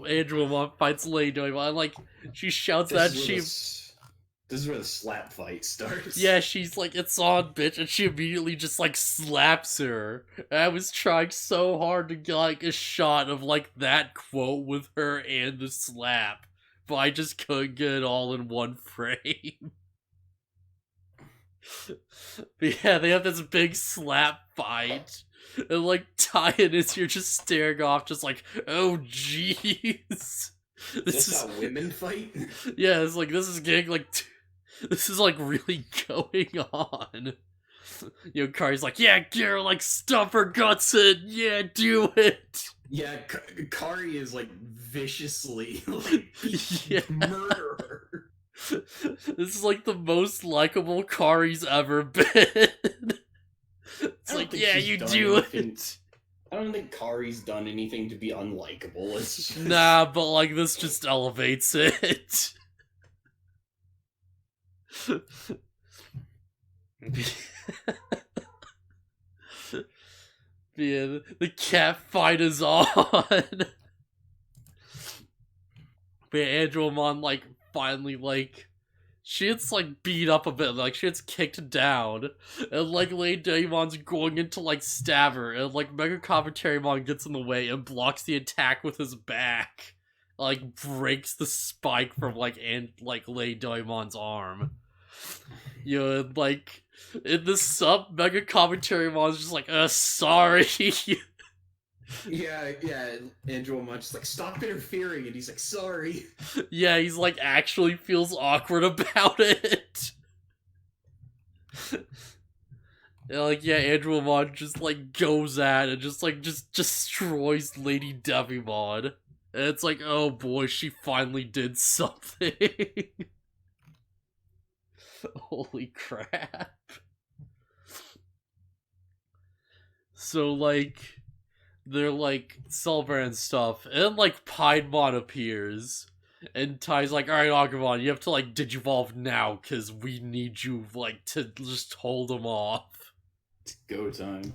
S1: Andromon fights Lady Devimon, like, she shouts that
S2: This is where the slap fight starts.
S1: Yeah, she's like, it's on, bitch, and she immediately just, like, slaps her. And I was trying so hard to get, like, a shot of, like, that quote with her and the slap, but I just couldn't get it all in one frame. But yeah, they have this big slap fight. And, like, Tai and Izzy are just staring off, just like, oh, jeez.
S2: This is how women fight?
S1: Yeah, it's like, this is getting, like, this is, like, really going on. Kari's like, yeah, Gara, like, stuff her guts in. Yeah, do it.
S2: Yeah, Kari is, like, viciously, like, murder her.
S1: This is, like, the most likable Kari's ever been. It's like, yeah, you do it.
S2: I don't think Kari's done anything to be unlikable. It's just...
S1: Nah, but, like, this just elevates it. Yeah, the cat fight is on. But Andromon, like, finally, like, she gets, like, beat up a bit, like, she gets kicked down, and, like, Lady Devimon's going in to, like, stab her, and, like, Mega Commentarymon gets in the way and blocks the attack with his back, like, breaks the spike from, like, Lady Devimon's arm. Like, in the sub, Mega Commentarymon's just like, sorry.
S2: Yeah, Andromon just like, stop interfering, and he's like, sorry.
S1: Yeah, he's like, actually feels awkward about it. Andromon just, like, goes at and just destroys Lady Devimon. And it's like, oh boy, she finally did something. Holy crap. So, like, they're, like, celebrating stuff, and, like, Piedmon appears, And Ty's like, alright, Agumon, you have to, like, digivolve now, because we need you, like, to just hold him off.
S2: It's go time.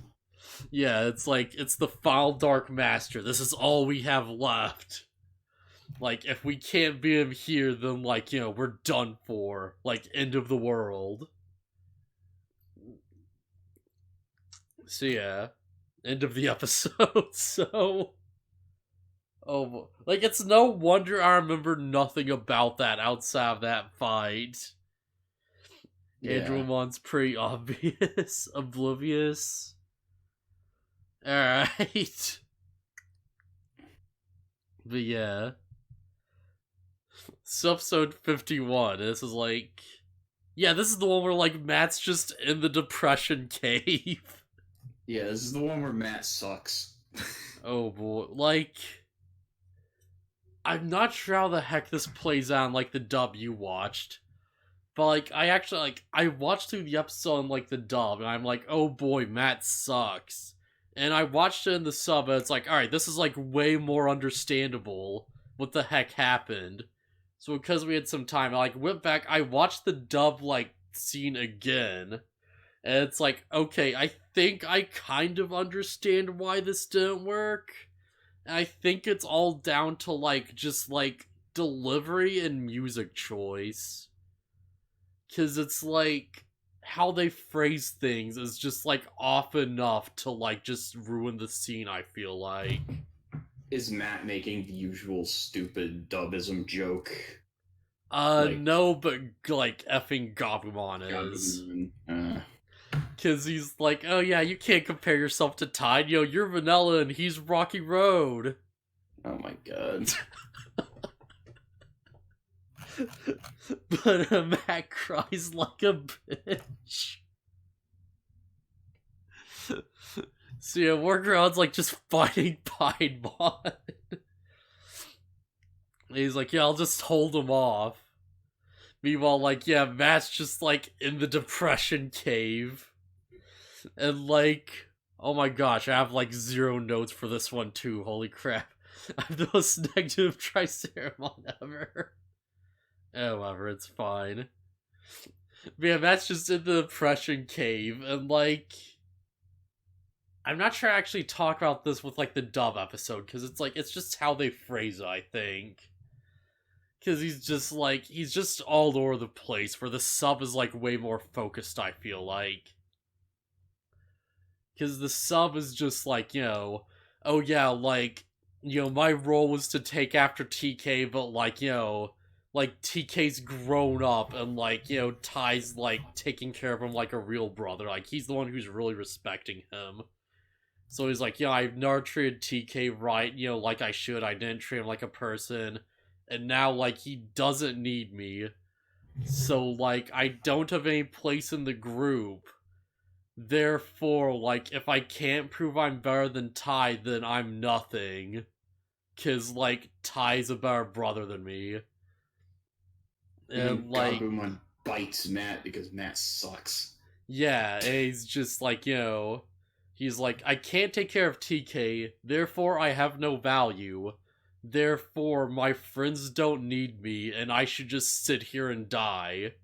S1: Yeah, it's like, it's the final Dark Master. This is all we have left. Like, if we can't beat him here, then, like, we're done for. Like, end of the world. So, yeah. End of the episode, so... Oh, like, it's no wonder I remember nothing about that outside of that fight.
S2: Yeah.
S1: Andromon's pretty obvious. Oblivious. Alright. But yeah. So episode 51. This is like... Yeah, this is the one where, like, Matt's just in the depression cave.
S2: Yeah, this is the one where Matt sucks.
S1: Oh boy. Like... I'm not sure how the heck this plays out in, like, the dub you watched. But, like, I actually, like, I watched through the episode in, like, the dub, and I'm like, oh boy, Matt sucks. And I watched it in the sub, and it's like, alright, this is, like, way more understandable what the heck happened. So because we had some time, I, like, went back, I watched the dub, like, scene again. And it's like, okay, I think I kind of understand why this didn't work. And I think it's all down to, like, just, like, delivery and music choice. Because it's, like, how they phrase things is just, like, off enough to, like, just ruin the scene, I feel like.
S2: Is Matt making the usual stupid dubism joke?
S1: No, but, like, effing Gabumon is. Because he's like, oh yeah, you can't compare yourself to Tide. You're Vanilla and he's Rocky Road.
S2: Oh my god.
S1: But Matt cries like a bitch. So yeah, Workaround's like just fighting Pinemon. He's like, yeah, I'll just hold him off. Meanwhile, like, yeah, Matt's just like in the depression cave. And like, oh my gosh, I have like 0 notes for this one too, holy crap. I have the most negative Triceramon ever. However, it's fine. But yeah, Matt's just in the depression cave, and like... I'm not sure I actually talk about this with like the dub episode, because it's like, it's just how they phrase it, I think. Because he's just all over the place, where the sub is like way more focused, I feel like. Because the sub is just like, oh yeah, like, my role was to take after TK, but like, like, TK's grown up, and like, Ty's like taking care of him like a real brother. Like, he's the one who's really respecting him. So he's like, I've never treated TK right, like I should. I didn't treat him like a person. And now, like, he doesn't need me. So, like, I don't have any place in the group. Therefore, like, if I can't prove I'm better than Ty, then I'm nothing. 'Cause, like, Ty's a better brother than me. And, like...
S2: Gabumon bites Matt because Matt sucks.
S1: Yeah, and he's just like, he's like, I can't take care of TK, therefore I have no value. Therefore, my friends don't need me, and I should just sit here and die.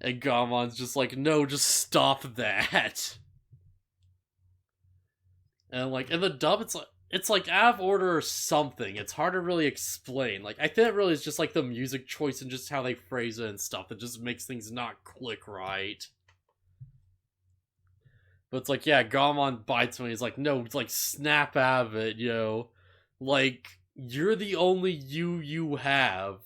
S1: And Gamon's just like, no, just stop that. And like, in the dub, it's like out of order or something. It's hard to really explain. Like, I think it really is just like the music choice and just how they phrase it and stuff that just makes things not click right. But it's like, yeah, Gamon bites me. He's like, no, it's like, snap out of it, Like, you're the only you have.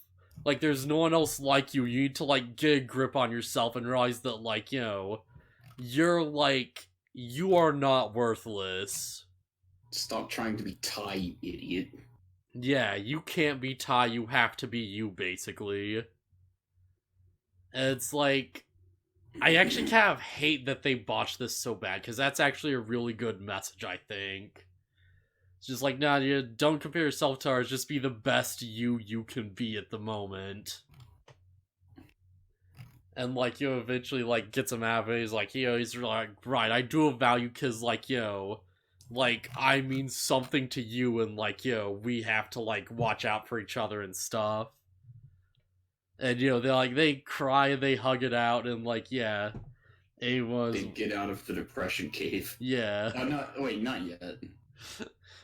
S1: Like, there's no one else like you. You need to, like, get a grip on yourself and realize that, like, you're, like, you are not worthless.
S2: Stop trying to be Ty, you idiot.
S1: Yeah, you can't be Ty, you have to be you, basically. And it's like... I actually kind of hate that they botched this so bad, because that's actually a really good message, I think. It's just like, nah, you don't compare yourself to ours, just be the best you can be at the moment. And, like, eventually, like, gets him out of it, he's like, he's like, right, I do have value, because, like, like, I mean something to you, and like, we have to like watch out for each other and stuff. And they cry and they hug it out, and like, yeah, A was,
S2: They get out of the depression cave.
S1: yeah.
S2: Not yet.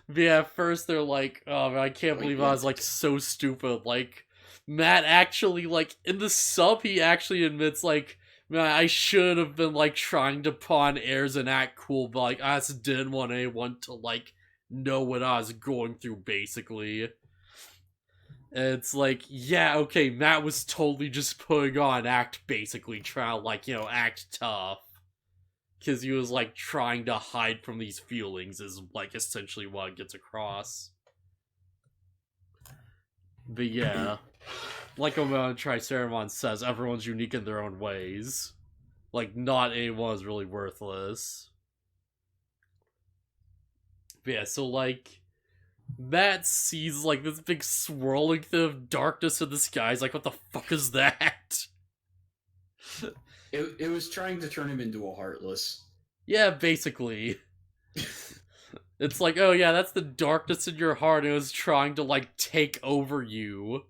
S1: But yeah, at first they're like, oh man, I can't believe I was like so stupid. Like, Matt actually, like, in the sub, he actually admits, like, man, I should have been like trying to pawn airs and act cool, but like, I just didn't want anyone to like know what I was going through, basically. And it's like, yeah, okay, Matt was totally just putting on act, basically, trying to, like, act tough. Because he was, like, trying to hide from these feelings is, like, essentially what it gets across. But yeah, like Triceramon says, everyone's unique in their own ways. Like, not anyone is really worthless. But yeah, so, like, Matt sees, like, this big swirling thing of darkness in the sky. He's like, what the fuck is that?
S2: It was trying to turn him into a Heartless.
S1: Yeah, basically. It's like, oh yeah, that's the darkness in your heart. It was trying to, like, take over you.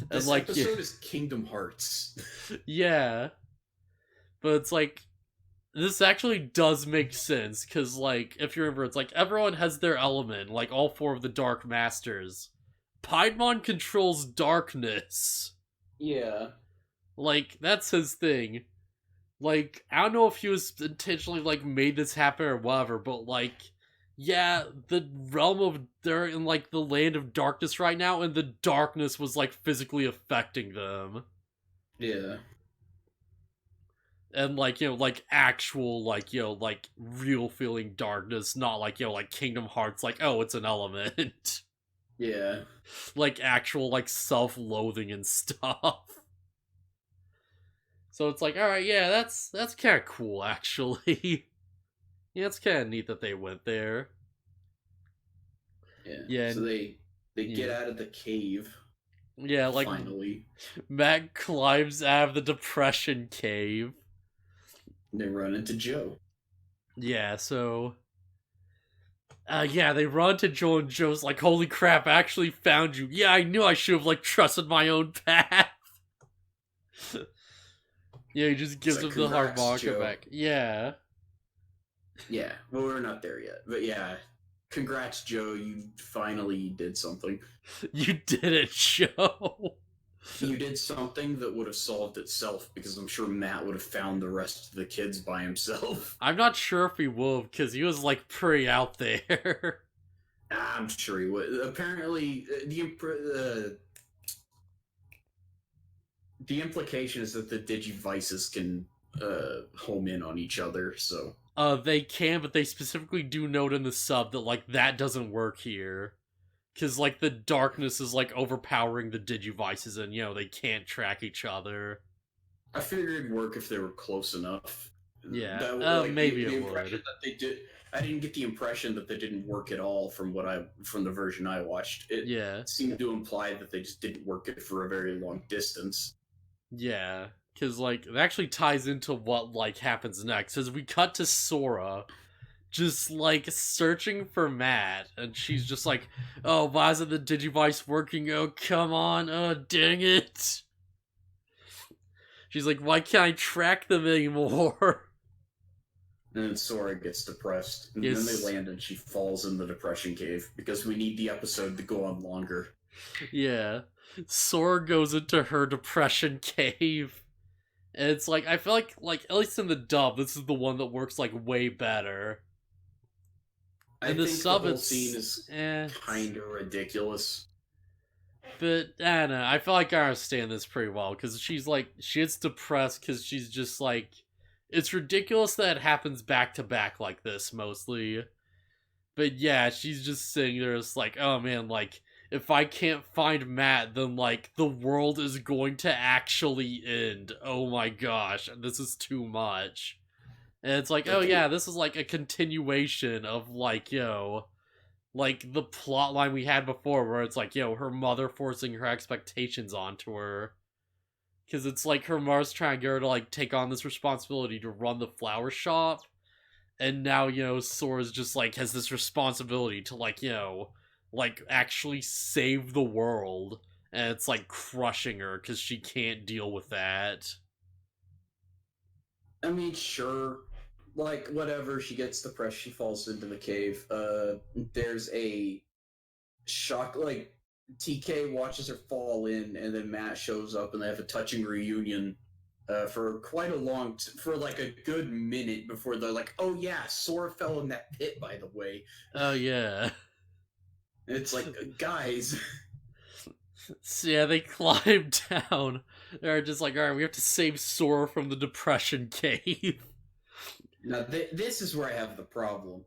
S2: This
S1: and, like,
S2: episode is Kingdom Hearts.
S1: Yeah. But it's like, this actually does make sense, because, like, if you remember, it's like, everyone has their element, like, all four of the Dark Masters. Piedmon controls darkness.
S3: Yeah.
S1: Like, that's his thing. Like, I don't know if he was intentionally, like, made this happen or whatever, but, like, yeah, the realm of, they're in, like, the land of darkness right now, and the darkness was, like, physically affecting them.
S2: Yeah.
S1: And, like, like, actual, like, like, real feeling darkness, not like, like, Kingdom Hearts, like, oh, it's an element.
S2: Yeah.
S1: Like, actual, like, self-loathing and stuff. So it's like, alright, yeah, that's kind of cool, actually. Yeah, it's kind of neat that they went there.
S2: Yeah. So they get out of the cave.
S1: Yeah, like,
S2: finally.
S1: Matt climbs out of the depression cave.
S2: And they run into Joe.
S1: Yeah, so... yeah, they run to Joe, and Joe's like, holy crap, I actually found you. Yeah, I knew I should have, like, trusted my own path. Yeah, he just gives him the harmonica back. Yeah.
S2: Yeah, well, we're not there yet. But yeah, congrats, Joe. You finally did something.
S1: You did it, Joe.
S2: You did something that would have solved itself, because I'm sure Matt would have found the rest of the kids by himself.
S1: I'm not sure if he would, because he was, like, pretty out there.
S2: I'm sure he would. Apparently, the implication is that the Digivices can home in on each other, so...
S1: They can, but they specifically do note in the sub that, like, that doesn't work here. Because, like, the darkness is, like, overpowering the Digivices, and, they can't track each other.
S2: I figured it'd work if they were close enough.
S1: Yeah, maybe it would.
S2: That they did, I didn't get the impression that they didn't work at all from the version I watched. It seemed to imply that they just didn't work it for a very long distance.
S1: Yeah, because, like, it actually ties into what, like, happens next. As we cut to Sora, just, like, searching for Matt, and she's just like, oh, why isn't the Digivice working? Oh, come on, oh, dang it. She's like, why can't I track them anymore?
S2: And then Sora gets depressed, and then they land and she falls in the depression cave, because we need the episode to go on longer.
S1: Yeah. Sora goes into her depression cave. And it's like, I feel like at least in the dub, this is the one that works, like, way better.
S2: I think the whole scene is kind of ridiculous.
S1: But, I don't know, I feel like I understand this pretty well, because she's like, she gets depressed because she's just like, it's ridiculous that it happens back to back like this, mostly. But yeah, she's just sitting there, it's like, oh man, like, if I can't find Matt, then, like, the world is going to actually end. Oh my gosh, this is too much. And it's like, oh yeah, this is, like, a continuation of, like, like, the plot line we had before, where it's like, her mother forcing her expectations onto her. Because it's like her mother's trying to get her to, like, take on this responsibility to run the flower shop. And now, Sora's just, like, has this responsibility to, like, like, actually save the world. And it's, like, crushing her because she can't deal with that.
S2: I mean, sure. Like, whatever, she gets depressed, she falls into the cave. There's a shock, like, TK watches her fall in, and then Matt shows up, and they have a touching reunion for quite a for like a good minute before they're like, oh yeah, Sora fell in that pit, by the way.
S1: Oh, yeah.
S2: It's like, guys.
S1: So, yeah, they climb down. They're just like, alright, we have to save Sora from the depression cave.
S2: Now, this is where I have the problem.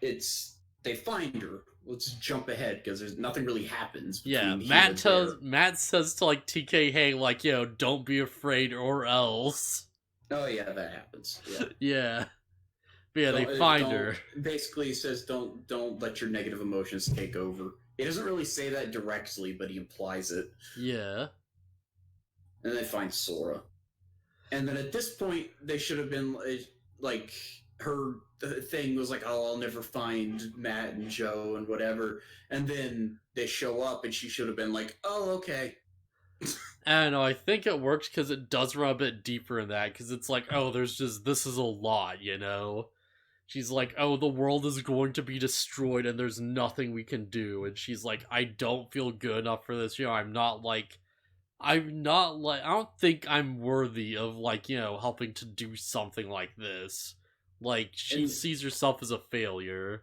S2: They find her. Let's jump ahead because there's nothing really happens.
S1: Yeah,
S2: Between
S1: Matt says to, like, TK, hey, like, don't be afraid or else.
S2: Oh yeah, that happens. Yeah.
S1: Yeah. But yeah, they find her.
S2: Basically, he says, "Don't let your negative emotions take over." He doesn't really say that directly, but he implies it.
S1: Yeah.
S2: And they find Sora, and then at this point, they should have been like her thing was like, "Oh, I'll never find Matt and Joe and whatever," and then they show up, and she should have been like, "Oh, okay."
S1: I don't know, I think it works because it does run a bit deeper in that, because it's like, oh, this is a lot, She's like, oh, the world is going to be destroyed and there's nothing we can do. And she's like, I don't feel good enough for this. I don't think I'm worthy of, like, helping to do something like this. Like, she sees herself as a failure.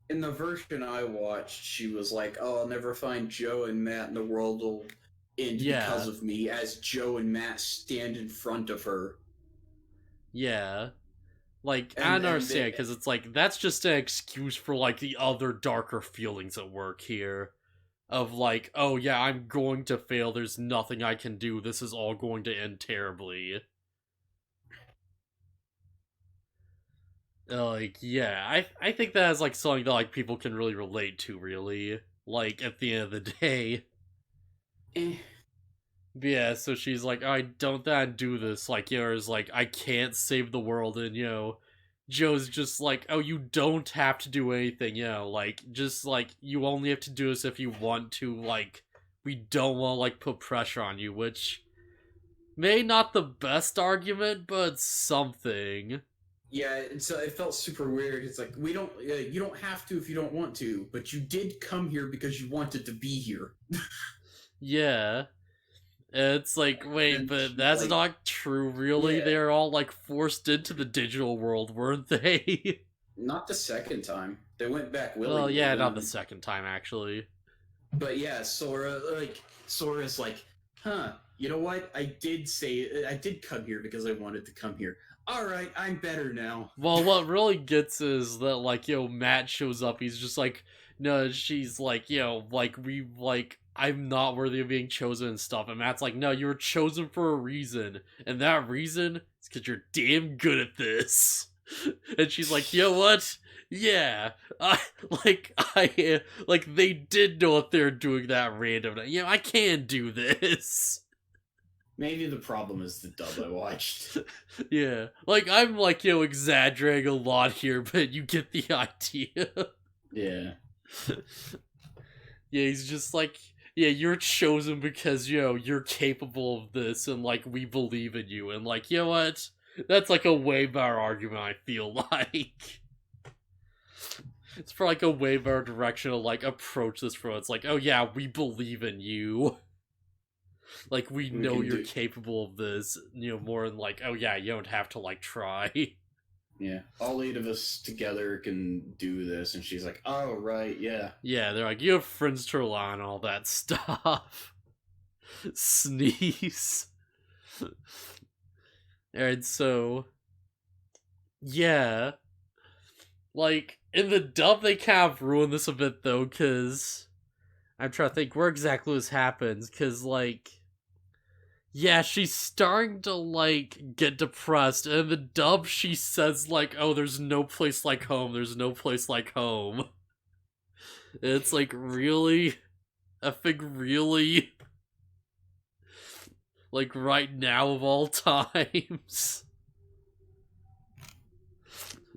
S2: In the version I watched, she was like, oh, I'll never find Joe and Matt, and the world will end because of me, as Joe and Matt stand in front of her.
S1: Yeah. Like, I don't understand, because it's like, that's just an excuse for, like, the other darker feelings at work here. Of like, oh yeah, I'm going to fail, there's nothing I can do, this is all going to end terribly. Like, yeah, I think that is, like, something that, like, people can really relate to, really. Like, at the end of the day. But yeah, so she's like, I don't that do this, like, it's like, I can't save the world, and, Joe's just like, oh, you don't have to do anything, like, just, like, you only have to do this if you want to, like, we don't want to, like, put pressure on you, which may not the best argument, but something.
S2: Yeah, it felt super weird. It's like, you don't have to if you don't want to, but you did come here because you wanted to be here.
S1: Yeah. It's like, wait, but that's, like, not true, really. Yeah. They're all, like, forced into the digital world, weren't they?
S2: Not the second time. They went back willingly.
S1: Well, yeah, not the second time, actually.
S2: But yeah, Sora's like, huh, you know what? I did come here because I wanted to come here. Alright, I'm better now.
S1: Well, what really gets is that, like, Matt shows up, he's just like, no, she's like, I'm not worthy of being chosen and stuff. And Matt's like, no, you were chosen for a reason. And that reason is because you're damn good at this. And she's like, you know what? Yeah. They did know if they're doing that random. I can't do this.
S2: Maybe the problem is the dub I watched.
S1: Yeah. Like, I'm, like, exaggerating a lot here, but you get the idea.
S2: Yeah.
S1: Yeah, he's just like, yeah, you're chosen because, you're capable of this, and, like, we believe in you, and, like, you know what? That's, like, a way better argument, I feel like. It's for, like, a way better direction to, like, approach this from. It's like, oh yeah, we believe in you. Like, we know you're capable of this, more than, like, oh yeah, you don't have to, like, try.
S2: Yeah, all 8 of us together can do this, and she's like, oh, right, yeah.
S1: Yeah, they're like, you have friends to rely on, all that stuff. Sneeze. And so, yeah. Like, in the dub, they kind of ruin this a bit, though, because I'm trying to think where exactly this happens, because, like, yeah, she's starting to, like, get depressed, and in the dub she says, like, oh, there's no place like home, there's no place like home. And it's like, really? Effing really? Like, right now of all times?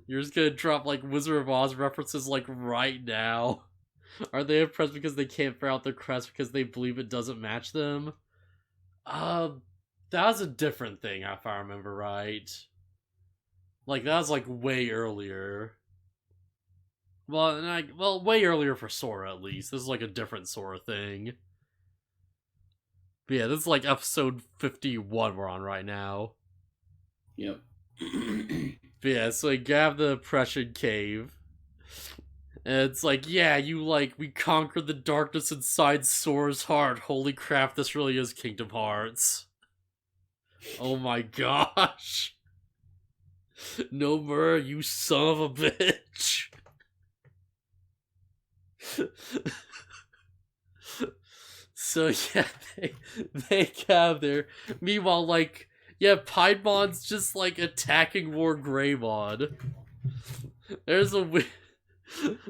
S1: You're just gonna drop like Wizard of Oz references like right now. Are they impressed because they can't figure out their crest because they believe it doesn't match them? That was a different thing if I remember right. Like that was like way earlier. Well, way earlier for Sora at least. This is like a different Sora thing. But yeah, this is like episode 51 we're on right now.
S2: Yep.
S1: But yeah, so we grab the oppression cave. And it's like, yeah, we conquered the darkness inside Sora's heart. Holy crap, this really is Kingdom Hearts. Oh my gosh. Nomura, you son of a bitch. So yeah, they gather. Meanwhile, like, yeah, Piedmon's just like attacking more Greymon. There's a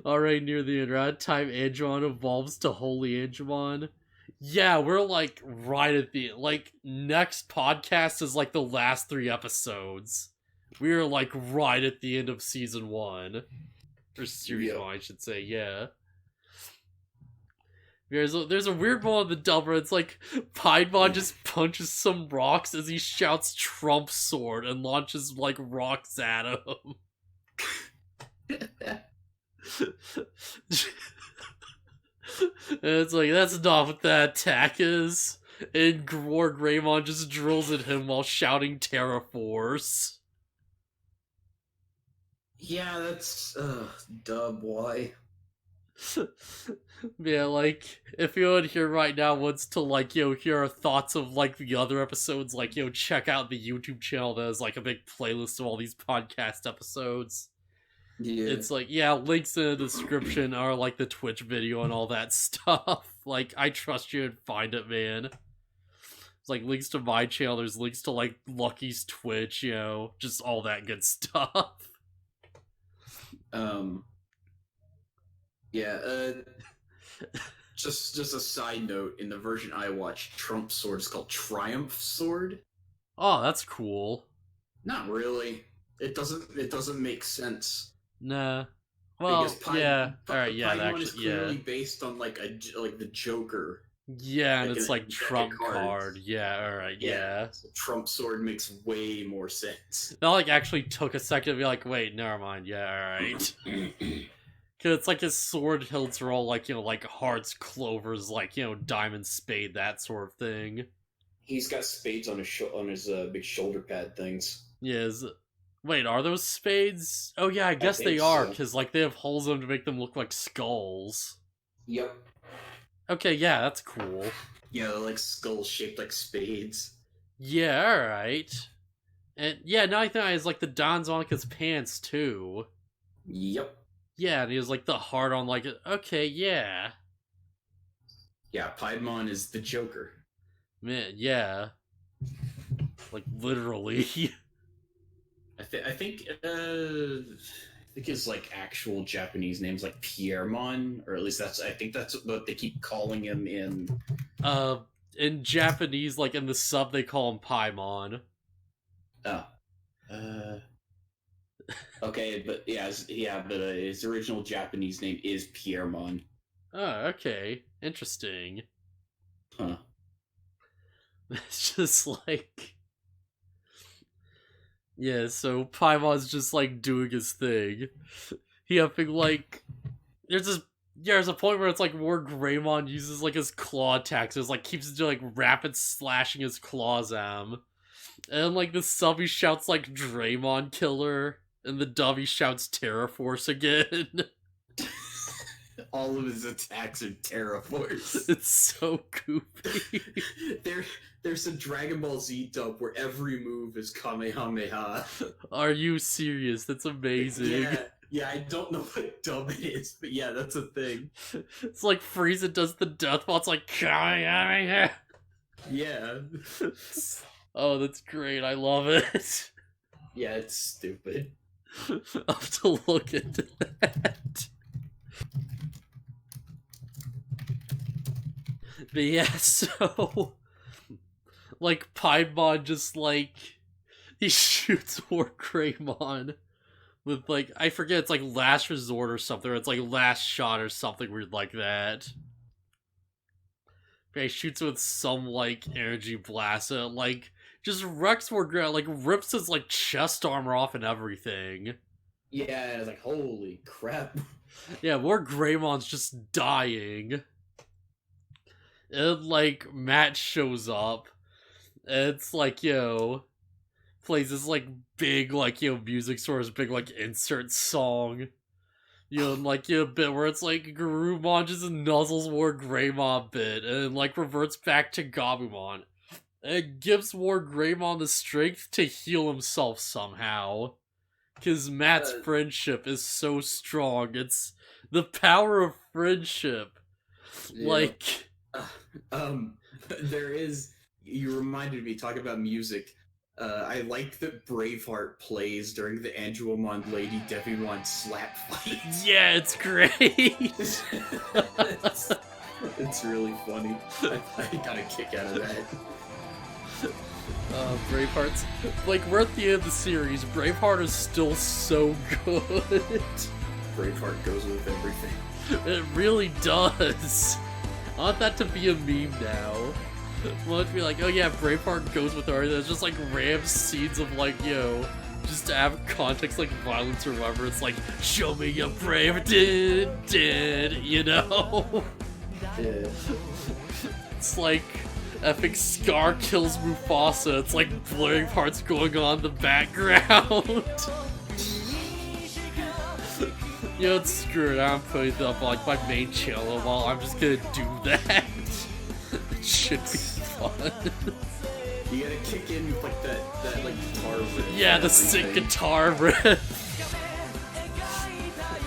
S1: already near the end. Around time Angemon evolves to Holy Angemon. Yeah, we're like right at the like next podcast is like the last 3 episodes. We're like right at the end of season 1. Or series 1, I should say, yeah. There's a weird one on the dub where it's like Piedmon just punches some rocks as he shouts Trump sword and launches like rocks at him. And it's like, that's not what that attack is. And Lord Greymon just drills at him while shouting Terra Force.
S2: Yeah, that's dub. Why?
S1: Yeah, like, if you would here right now wants to, like, hear our thoughts of, like, the other episodes, like, check out the YouTube channel that has, like, a big playlist of all these podcast episodes.
S2: Yeah.
S1: It's like, yeah, links in the description are, like, the Twitch video and all that stuff. Like, I trust you and find it, man. It's like links to my channel, there's links to, like, Lucky's Twitch, just all that good stuff.
S2: Yeah, just a side note, in the version I watched, Trump sword is called Triumph Sword.
S1: Oh, that's cool.
S2: Not really. It doesn't make sense.
S1: Nah. Well, yeah. Alright, yeah,
S2: Paimon is
S1: actually, yeah.
S2: clearly based on like the Joker.
S1: Yeah, and
S2: like
S1: it's like Trump card. Yeah, alright, yeah.
S2: So Trump sword makes way more sense.
S1: That like actually took a second to be like, wait, never mind, yeah, alright. Cause it's like his sword hilts are all like, like hearts, clovers, like, diamond, spade, that sort of thing.
S3: He's got spades on his big shoulder pad things.
S1: Yeah, wait, are those spades? Oh yeah, I guess they are, because like they have holes in them to make them look like skulls.
S3: Yep.
S1: Okay, yeah, that's cool.
S2: Yeah, they're like skulls shaped like spades.
S1: Yeah, alright. And yeah, now I think it's like the Don's on his pants too.
S2: Yep.
S1: Yeah, and he has like the heart on like okay, yeah.
S2: Yeah, Piedmon is the Joker.
S1: Man, yeah. Like literally.
S2: I think his like actual Japanese name's like Pierremon, or at least I think that's what they keep calling him
S1: in Japanese, like in the sub they call him Paimon.
S2: Oh. Okay, but his original Japanese name is Pierremon.
S1: Oh, okay. Interesting.
S2: Huh.
S1: It's just like... Yeah, so Paimon's just like doing his thing. He having like... There's a point where it's like more Greymon uses like his claw attacks. It's like keeps doing like rapid slashing his claws at him. And like the sub he shouts like Draymond Killer. And the dub he shouts Terra Force again.
S2: All of his attacks are Terra Force.
S1: It's so goofy.
S2: There's a Dragon Ball Z dub where every move is Kamehameha.
S1: Are you serious? That's amazing.
S2: Yeah, I don't know what dub it is, but yeah, that's a thing.
S1: It's like Frieza does the death ball. It's like Kamehameha.
S2: Yeah.
S1: Oh, that's great. I love it.
S2: Yeah, it's stupid.
S1: I'll have to look into that. But yeah, so like Piedmon just like he shoots more Greymon, with like I forget, it's like last resort or something, or it's like last shot or something weird like that. He shoots with some like energy blast, and like just wrecks like rips his like chest armor off and everything.
S2: Yeah, and it's like, holy crap.
S1: Yeah, more Greymon's just dying. And like Matt shows up, and it's like, plays this like big like music source, big like insert song. And like a bit where it's like Garurumon just nuzzles more Greymon bit and like reverts back to Gabumon. And it gives more Greymon the strength to heal himself somehow. Because Matt's friendship is so strong. It's the power of friendship.
S2: Yeah.
S1: Like
S2: there is, you reminded me, talking about music, I like that Braveheart plays during the Angelomon Lady Devimon slap fight.
S1: Yeah, it's great.
S2: it's really funny. I got a kick out of that.
S1: Braveheart's like, we're at the end of the series. Braveheart is still so good.
S2: Braveheart goes with everything.
S1: It really does. I want that to be a meme now. I want it to be like, oh yeah, Braveheart goes with everything. It's just like random scenes of like, just to have context like violence or whatever. It's like, show me your brave,
S2: Yeah.
S1: It's like epic Scar kills Mufasa. It's like blaring parts going on in the background. It's screwed. I'm putting it up on like my main channel while I'm just gonna do that. It should be fun.
S2: You gotta kick in with like that like guitar riff.
S1: Yeah, the sick guitar riff.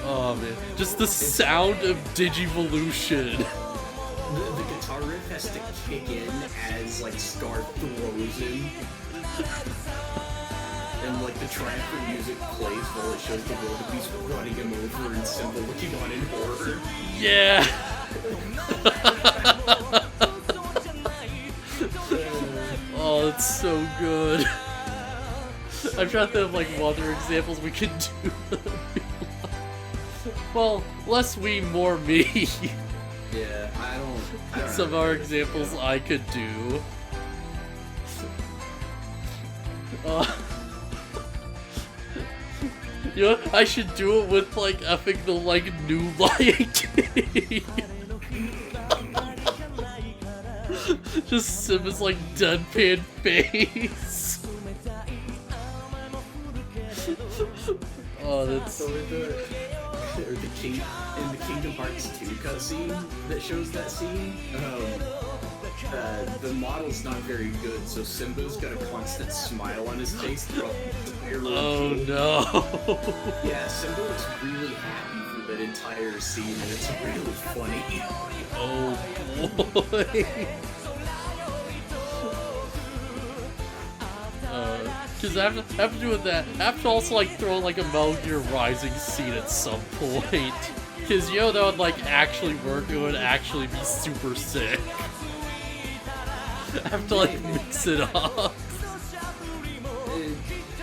S1: Oh man, just the sound of Digivolution.
S2: The guitar riff has to kick in as like Scar throws him. And like the triumphant music plays while it shows the wildebeest running him over and Simba looking on in horror.
S1: Yeah. Oh, it's so good. I'm trying to think of like what other examples we could do. Well, less we, more me.
S2: Yeah, I don't
S1: Some other examples I could do. I should do it with like epic the like new Lion King. Just Simba's like deadpan face. Oh, that's
S2: so the King in the Kingdom Hearts 2 cutscene that shows that scene. The model's not very good, so Simba's got a constant smile on his face throughout the entire
S1: oh
S2: run.
S1: no.
S2: Yeah, Simba looks really happy for that entire scene, and it's really funny.
S1: Oh boy. Because I have to do with that. I have to also like throw like a Metal Gear Rising scene at some point. Because that would like actually work. It would actually be super sick. I have to like mix it up.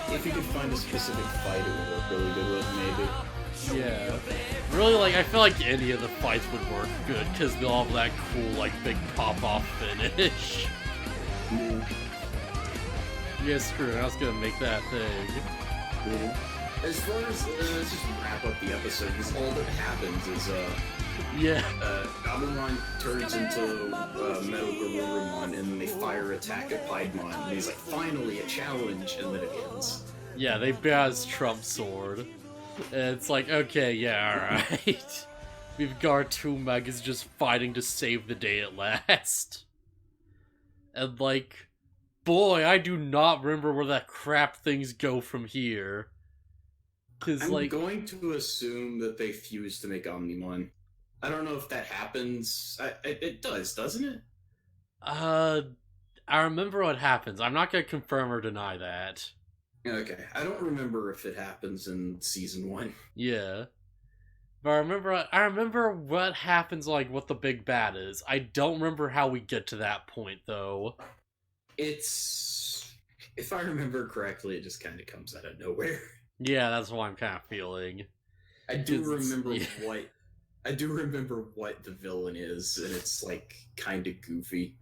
S2: If you could find a specific fight, it would work really good with, maybe.
S1: Yeah. Really, like, I feel like any of the fights would work good, because they'll have that cool, like, big pop-off finish. Yeah, screw it, I was gonna make that thing.
S2: Yeah. As far as, let's just wrap up the episode, because all that happens is, Gabumon turns into Metal Garurumon, and they fire attack at Piedmon, and he's like, finally, a challenge, and then it ends.
S1: Yeah, they ban his Trump sword. And it's like, okay, yeah, alright. We've got 2 Megas just fighting to save the day at last. And like, boy, I do not remember where that crap things go from here.
S2: I'm going to assume that they fuse to make Omnimon. I don't know if that happens. It does, doesn't it?
S1: I remember what happens. I'm not gonna confirm or deny that.
S2: Okay, I don't remember if it happens in Season 1.
S1: Yeah. But I remember what happens, like, what the big bad is. I don't remember how we get to that point, though.
S2: It's... If I remember correctly, it just kind of comes out of nowhere.
S1: Yeah, that's what I'm kind of feeling.
S2: I do remember
S1: Yeah.
S2: what the villain is, and it's like kind of goofy.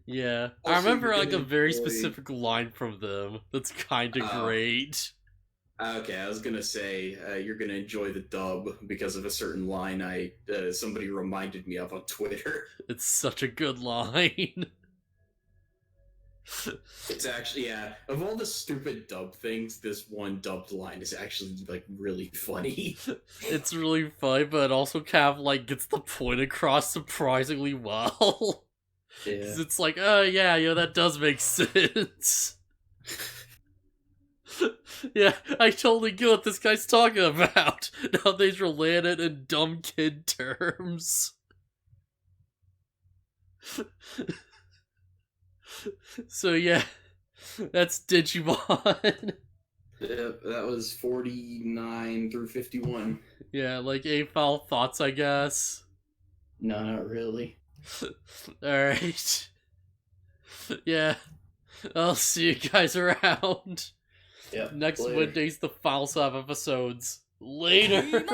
S1: Yeah, I
S2: Also,
S1: remember
S2: you're
S1: like a
S2: gonna
S1: very
S2: enjoy.
S1: specific line from them that's kind of
S2: Oh,
S1: great.
S2: okay, I was gonna say you're gonna enjoy the dub because of a certain line somebody reminded me of on Twitter.
S1: It's such a good line.
S2: It's actually, yeah, of all the stupid dub things, this one dubbed line is actually like really funny.
S1: It's really fun, but it also kind of like gets the point across surprisingly well.
S2: Yeah.
S1: Because it's like, oh yeah, that does make sense. Yeah, I totally get what this guy's talking about. Nowadays we're laying it in dumb kid terms. So yeah, that's Digimon.
S2: That was 49 through 51.
S1: Yeah, like final thoughts, I guess.
S2: No, not really.
S1: Alright. Yeah, I'll see you guys around.
S2: Yeah.
S1: Next
S2: later.
S1: Wednesdays, the final 7 episodes. Later.